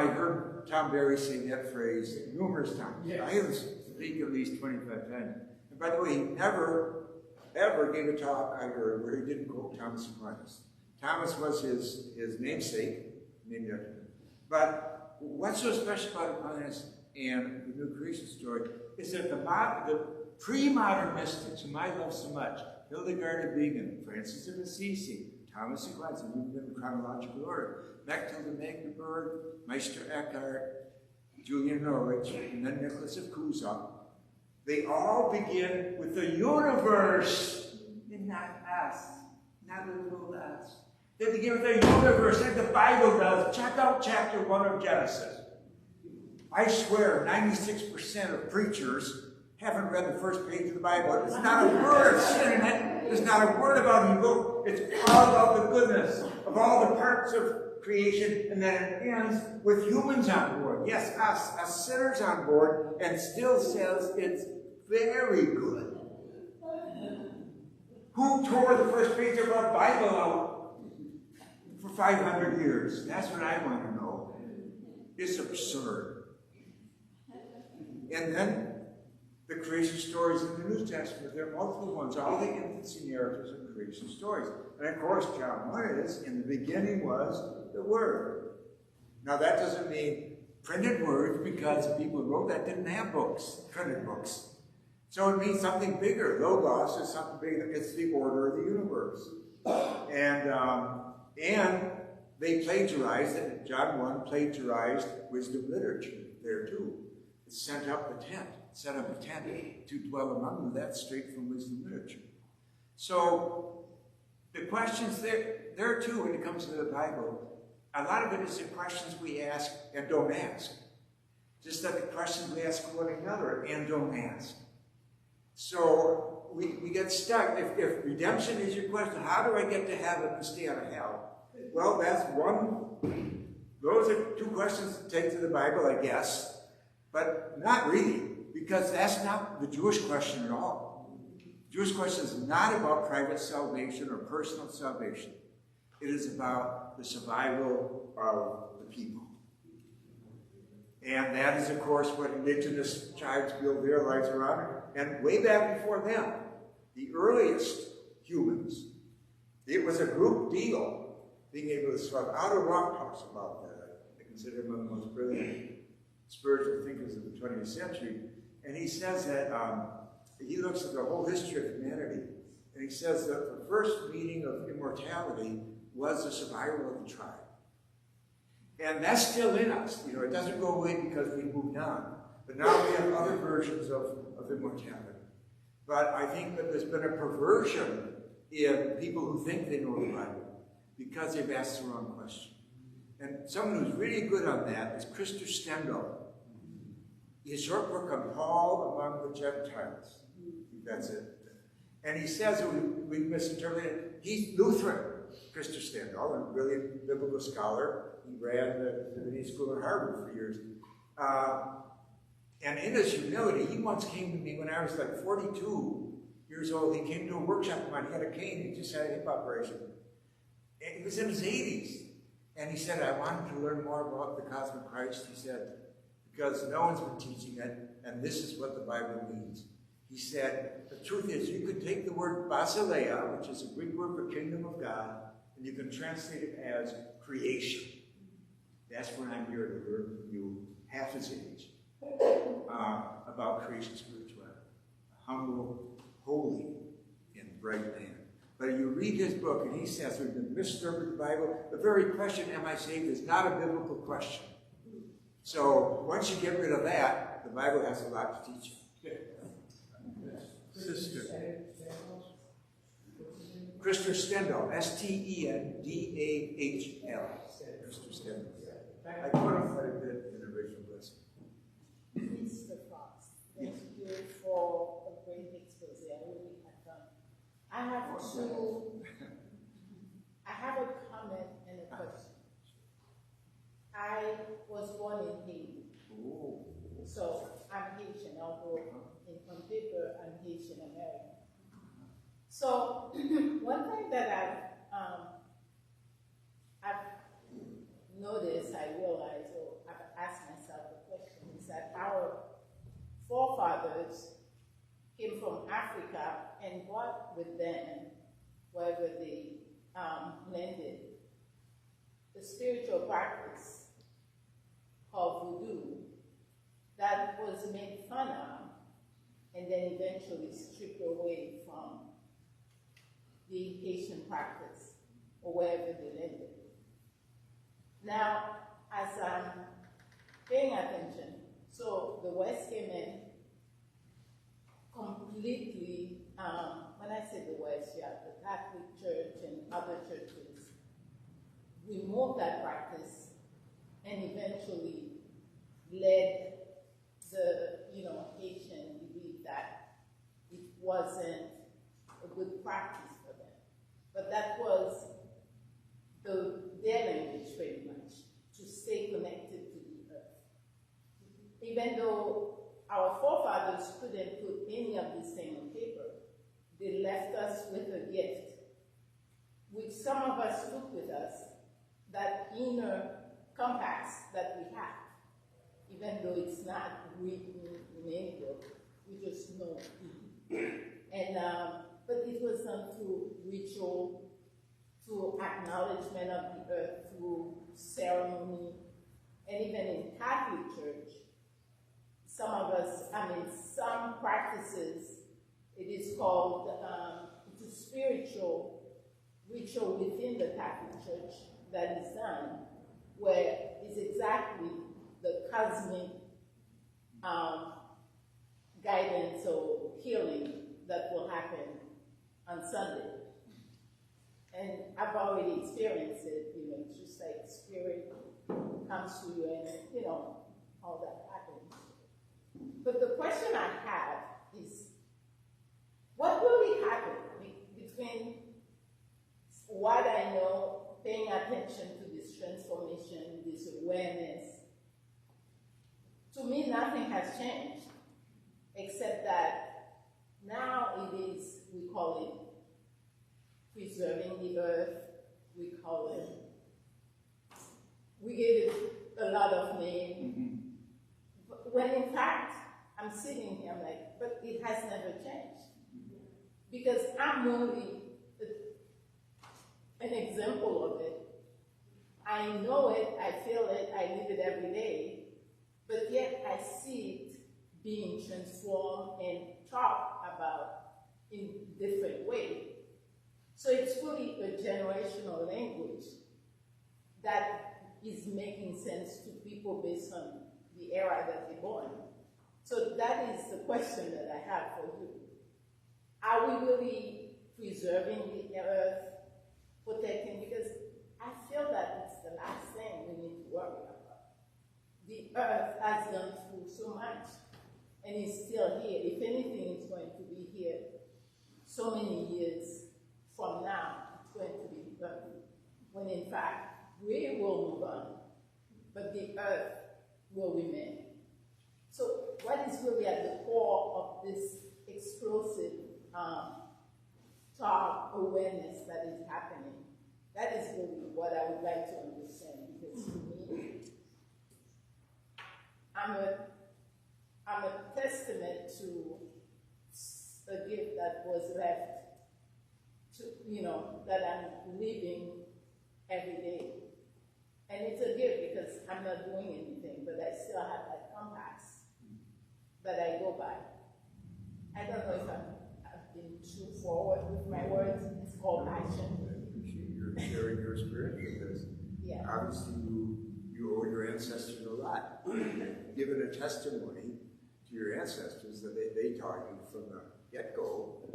heard Tom Berry say that phrase numerous times. Yes. I heard him speak at least 25 times. And by the way, he never, ever gave a talk I heard where he didn't quote Thomas Aquinas. Thomas was his namesake, named after him. But what's so special about Aquinas and the New Creation story is that the pre-modern mystics, whom I love so much, Hildegard of Bingen, Francis of Assisi, Thomas Aquinas, and moved them in chronological order, Bechtel de Magdeburg, Meister Eckhart, Julian Norwich, and then Nicholas of Cusa. They all begin with the universe, and not us, not a little us. They begin with the universe, like the Bible does. Check out chapter 1 of Genesis. I swear 96% of preachers haven't read the first page of the Bible. There's not a word of sin in it. There's not a word about evil. It's all about the goodness of all the parts of creation, and then it ends with humans on board. Yes, us sinners on board, and still says it's very good. Who tore the first page of our Bible out for 500 years? That's what I want to know. It's absurd. And then the creation stories in the New Testament, there are multiple ones. All the infancy narratives are creation stories. And of course, John 1 is, in the beginning was the Word. Now that doesn't mean printed words, because the people who wrote that didn't have books, printed books. So it means something bigger. Logos is something bigger. It's the order of the universe. And they plagiarized it. John 1 plagiarized wisdom literature there too. It set up a tent to dwell among them. That's straight from wisdom literature. So the questions there too, when it comes to the Bible, a lot of it is the questions we ask and don't ask. Just like the questions we ask one another and don't ask. So we get stuck. If redemption is your question, how do I get to heaven and stay out of hell? Well, that's one. Those are two questions to take to the Bible, I guess. But not really, because that's not the Jewish question at all. The Jewish question is not about private salvation or personal salvation. It is about the survival of the people. And that is, of course, what indigenous tribes build their lives around. And way back before them, the earliest humans, it was a group deal, being able to survive. Otto Rock talks about that. I consider him one of the most brilliant spiritual thinkers of the 20th century. And he says that he looks at the whole history of humanity, and he says that the first meaning of immortality was the survival of the tribe. And that's still in us. You know, it doesn't go away because we moved on. But now we have other versions of immortality. But I think that there's been a perversion in people who think they know the Bible because they've asked the wrong question. And someone who's really good on that is Christopher Stendhal. His short book on Paul among the Gentiles. That's it. And he says, we misinterpreted, he's Lutheran, Christopher Stendhal, a brilliant biblical scholar. He ran the Divinity School at Harvard for years. And in his humility, he once came to me when I was like 42 years old. He came to a workshop of mine. He had a cane. He just had a hip operation. And he was in his 80s. And he said, I wanted to learn more about the cosmic Christ. He said, because no one's been teaching it, and this is what the Bible means. He said, the truth is, you could take the word basileia, which is a Greek word for kingdom of God, and you can translate it as creation. That's when I'm here to learn from you, half his age, about creation spirituality. A humble, holy, and bright man. But you read his book, and he says we've been misinterpreting the Bible. The very question, am I saved, is not a biblical question. So once you get rid of that, the Bible has a lot to teach you. Sister. Christopher Stendhal, Stendal. Christopher Stendhal. I qualified a bit in the original lesson.
Mr. Fox, thank you for a great expose. I really had fun. I have a comment and a question. I was born in Haiti.
Ooh.
So I'm Haitian, although on paper I'm Haitian American. So one thing that I've noticed, I realized, or I've asked myself the question, is that our forefathers came from Africa and brought with them, wherever they landed, the spiritual practice called voodoo that was made fun of and then eventually stripped away from the Haitian practice or wherever they landed. Now, as I'm paying attention, so the West came in completely, when I say the West, you have the Catholic Church and other churches removed that practice and eventually led the, Haitian belief that it wasn't a good practice for them. But that was their language pretty much, to stay connected to the earth. Even though our forefathers couldn't put any of this thing on paper, they left us with a gift, which some of us took with us, that inner compass that we have, even though it's not written in any book, we just know it. And but it was done through ritual, through acknowledgement of the earth, through ceremony, and even in Catholic Church, some practices, it is called, it's a spiritual ritual within the Catholic Church that is done, where it's exactly the cosmic guidance or healing that will happen on Sunday. And I've already experienced it, it's just like spirit comes to you and, all that happens. But the question I have is, what really happened between what I know, paying attention to this transformation, this awareness? To me, nothing has changed, except that now it is, we call it preserving the earth, we call it, we give it a lot of names, when in fact, I'm sitting here, I'm like, but it has never changed. Because I'm only an example of it. I know it, I feel it, I live it every day, but yet I see it being transformed and talked about in different ways. So it's really a generational language that is making sense to people based on the era that they're born. So that is the question that I have for you. Are we really preserving the earth, protecting? Because I feel that it's the last thing we need to worry about. The earth has gone through so much and is still here. If anything, it's going to be here so many years from now. It's going to be gone. When in fact, we will move on, but the earth will remain. So what is really at the core of this explosive thought awareness that is happening? That is really what I would like to understand, because to me, I'm a testament to a gift that was left to, that I'm living every day. And it's a gift because I'm not doing anything, but I still have that compass that I go by. I don't know if I've been too forward with my words. It's called passion.
I appreciate your sharing your experience, because obviously you owe your ancestors a lot. Given a testimony to your ancestors that they taught you from the get-go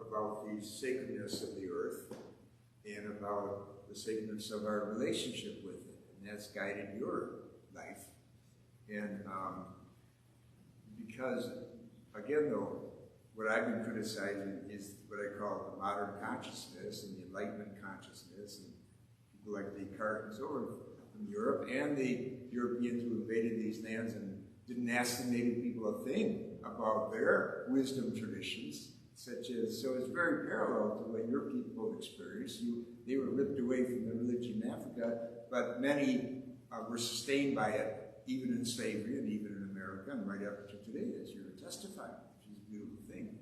about the sacredness of the earth and about the sacredness of our relationship with it. And that's guided your life. And because, again though, what I've been criticizing is what I call the modern consciousness and the Enlightenment consciousness, and people like Descartes and so on from Europe, and the Europeans who invaded these lands and didn't ask the native people a thing about their wisdom traditions, such as, so it's very parallel to what your people experienced. They were ripped away from their religion in Africa, but many were sustained by it, even in slavery and even in America, and right up to today, as you're testifying, which is a beautiful thing.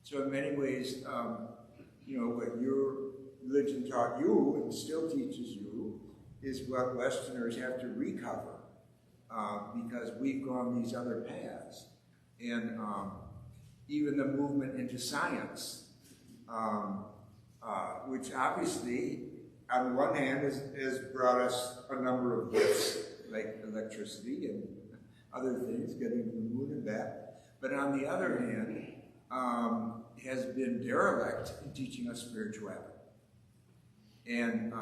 So in many ways, what your religion taught you and still teaches you is what Westerners have to recover, because we've gone these other paths. And even the movement into science, which obviously, on one hand, has brought us a number of gifts, like electricity and other things, getting to the moon and back. But on the other hand, has been derelict in teaching us spirituality. And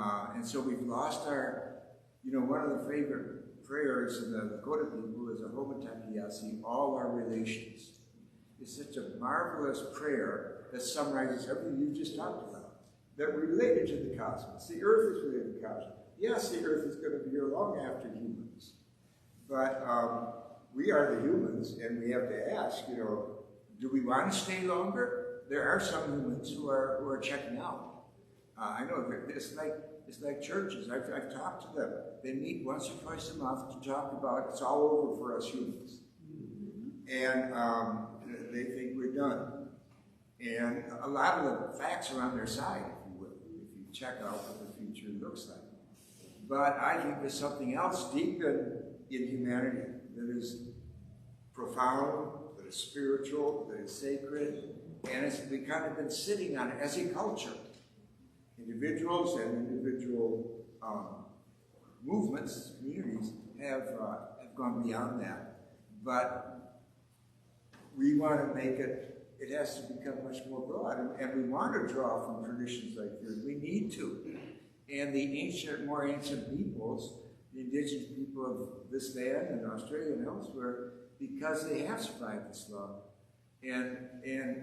so we've lost our, one of the favorite prayers in the Lakota people is a Homataki, all our relations. It's such a marvelous prayer that summarizes everything you just talked about, that we're related to the cosmos. The earth is related to the cosmos. Yes, the earth is going to be here long after humans, but we are the humans, and we have to ask, do we want to stay longer? There are some humans who are checking out. I know it's like churches. I've talked to them. They meet once or twice a month to talk about it's all over for us humans, and they think we're done. And a lot of the facts are on their side, if you will, if you check out what the future looks like. But I think there's something else deep in humanity that is profound, that is spiritual, that is sacred, and we've kind of been sitting on it as a culture. Individuals and individual movements, communities have gone beyond that. But we want to make it has to become much more broad. And we want to draw from traditions like yours. We need to. And the more ancient peoples, the indigenous people of this land and Australia and elsewhere, because they have survived this long. And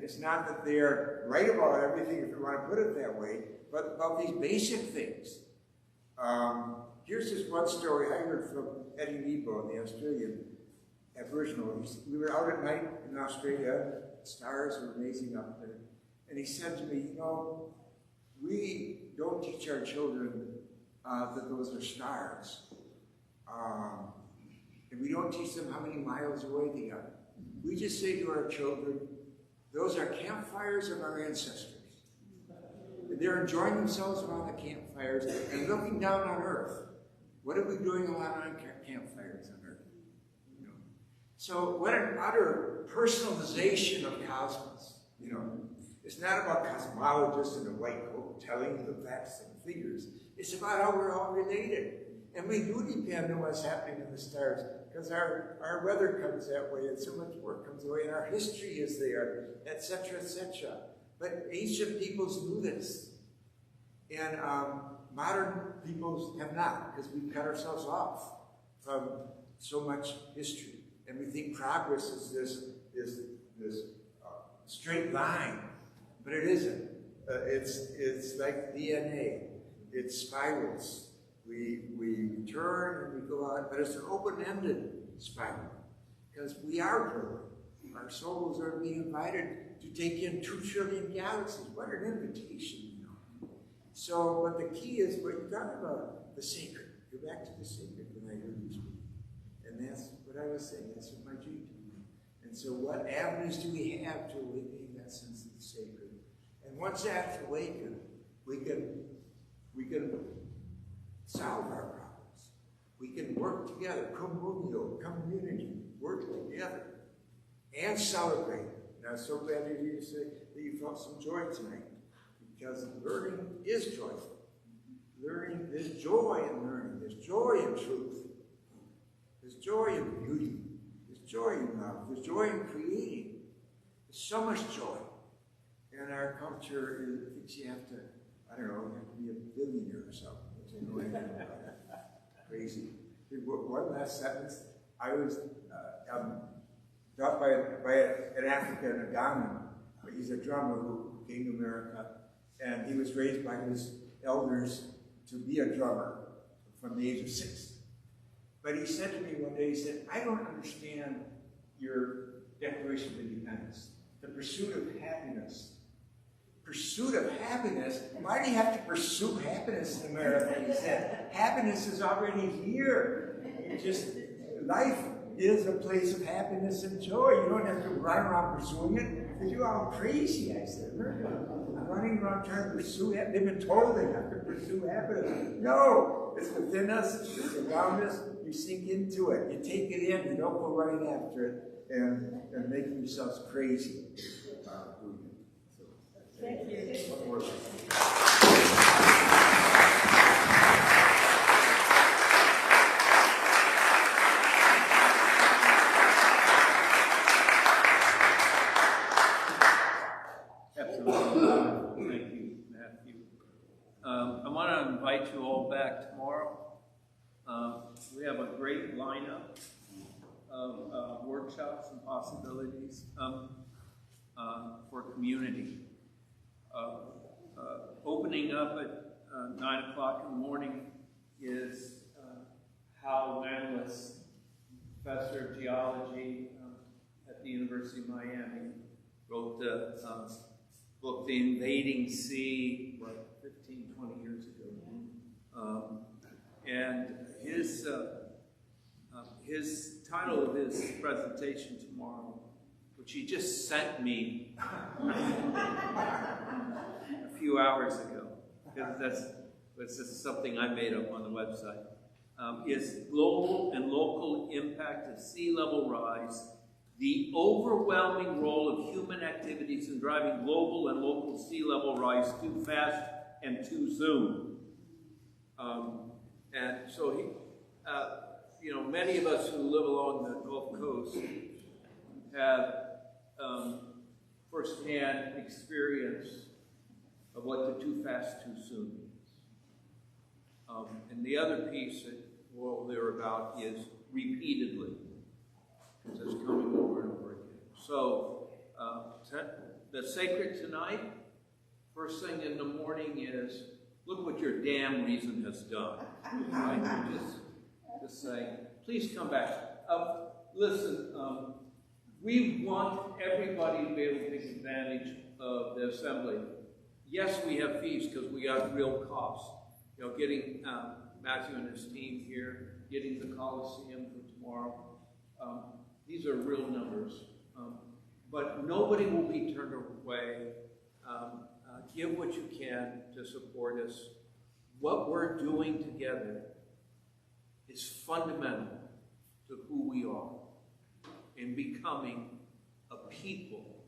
it's not that they're right about everything, if you want to put it that way, but about these basic things. Here's this one story I heard from Eddie Nebo, the Australian Aboriginal. We were out at night in Australia, stars were amazing up there, and he said to me, we don't teach our children that those are stars. And we don't teach them how many miles away they are. We just say to our children, those are campfires of our ancestors. They're enjoying themselves around the campfires and looking down on Earth. What are we doing around campfires on Earth? So what an utter personalization of cosmos. It's not about cosmologists in a white coat telling you the facts and figures. It's about how we're all related. And we do depend on what's happening in the stars, because our weather comes that way, and so much work comes away, and our history is there, etc., etc. But ancient peoples knew this. And modern peoples have not, because we've cut ourselves off from so much history. And we think progress is this straight line, but it isn't. It's like DNA. It spirals. We turn and we go out, but it's an open-ended spiral, because we are growing. Our souls are being invited to take in 2 trillion galaxies. What an invitation, So, but the key is what you talk about, the sacred. Go back to the sacred when I heard you speak. And that's what I was saying. That's what my dream told me. And so what avenues do we have to awakening that sense of the sacred? And once that's awakened, we can solve our problems. We can work together, communio, community, work together, and celebrate. And I'm so glad to hear you say that you felt some joy tonight, because learning is joyful. Learning, there's joy in learning. There's joy in truth. There's joy in beauty. There's joy in love. There's joy in creating. There's so much joy. And our culture thinks you have to, you have to be a billionaire or something. Crazy. One last sentence. I was taught by an African, a Ghanaian. He's a drummer who came to America, and he was raised by his elders to be a drummer from the age of 6. But he said to me one day, he said, I don't understand your Declaration of Independence, the pursuit of happiness. Pursuit of happiness? Why do you have to pursue happiness in America? He said, happiness is already here. Life is a place of happiness and joy. You don't have to run around pursuing it, because you're all crazy, I said. I'm running around trying to pursue happiness. They've been told they have to pursue happiness. No, it's within us, it's around us. You sink into it. You take it in. You don't go running after it and making yourselves crazy.
Thank you.
One more.
Absolutely. Thank you, Matthew. I want you all back tomorrow. We have a great lineup of workshops and possibilities for community. Opening up at 9 o'clock in the morning is Hal Manlis, professor of geology at the University of Miami, wrote the book, The Invading Sea, 15, 20 years ago. And his title of his presentation tomorrow, which he just sent me a few hours ago, because that's just something I made up on the website, is Global and Local Impact of Sea Level Rise, the overwhelming role of human activities in driving global and local sea level rise too fast and too soon. And so many of us who live along the Gulf Coast have firsthand experience of what the too fast, too soon means. And the other piece that we'll hear about is repeatedly, because it's coming over and over again. So the sacred tonight, first thing in the morning is, look what your damn reason has done. Right? Just say, please come back. Listen, we want everybody to be able to take advantage of the assembly. Yes, we have fees because we got real costs. Getting Matthew and his team here, getting the Coliseum for tomorrow. These are real numbers. But nobody will be turned away. Give what you can to support us. What we're doing together is fundamental to who we are in becoming a people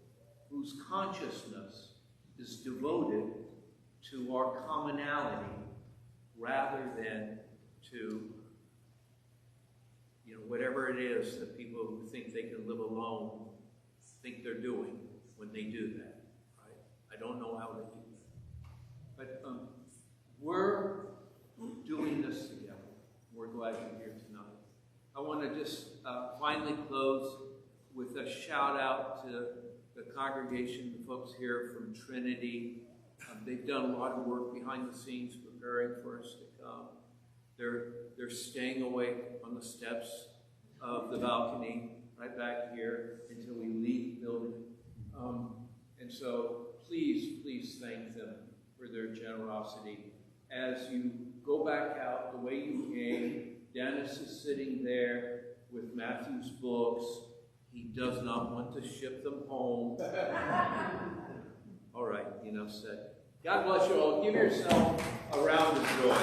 whose consciousness is devoted to our commonality rather than to whatever it is that people who think they can live alone think they're doing when they do that. Right? I don't know how they do that. But we're doing this together. We're glad you're here tonight. I want to just finally close with a shout out to the congregation, the folks here from Trinity. They've done a lot of work behind the scenes preparing for us to come. They're staying awake on the steps of the balcony right back here until we leave the building. And so please thank them for their generosity. As you go back out the way you came, Dennis is sitting there with Matthew's books. He does not want to ship them home. All right, enough said. God bless you all. Give yourself a round of joy.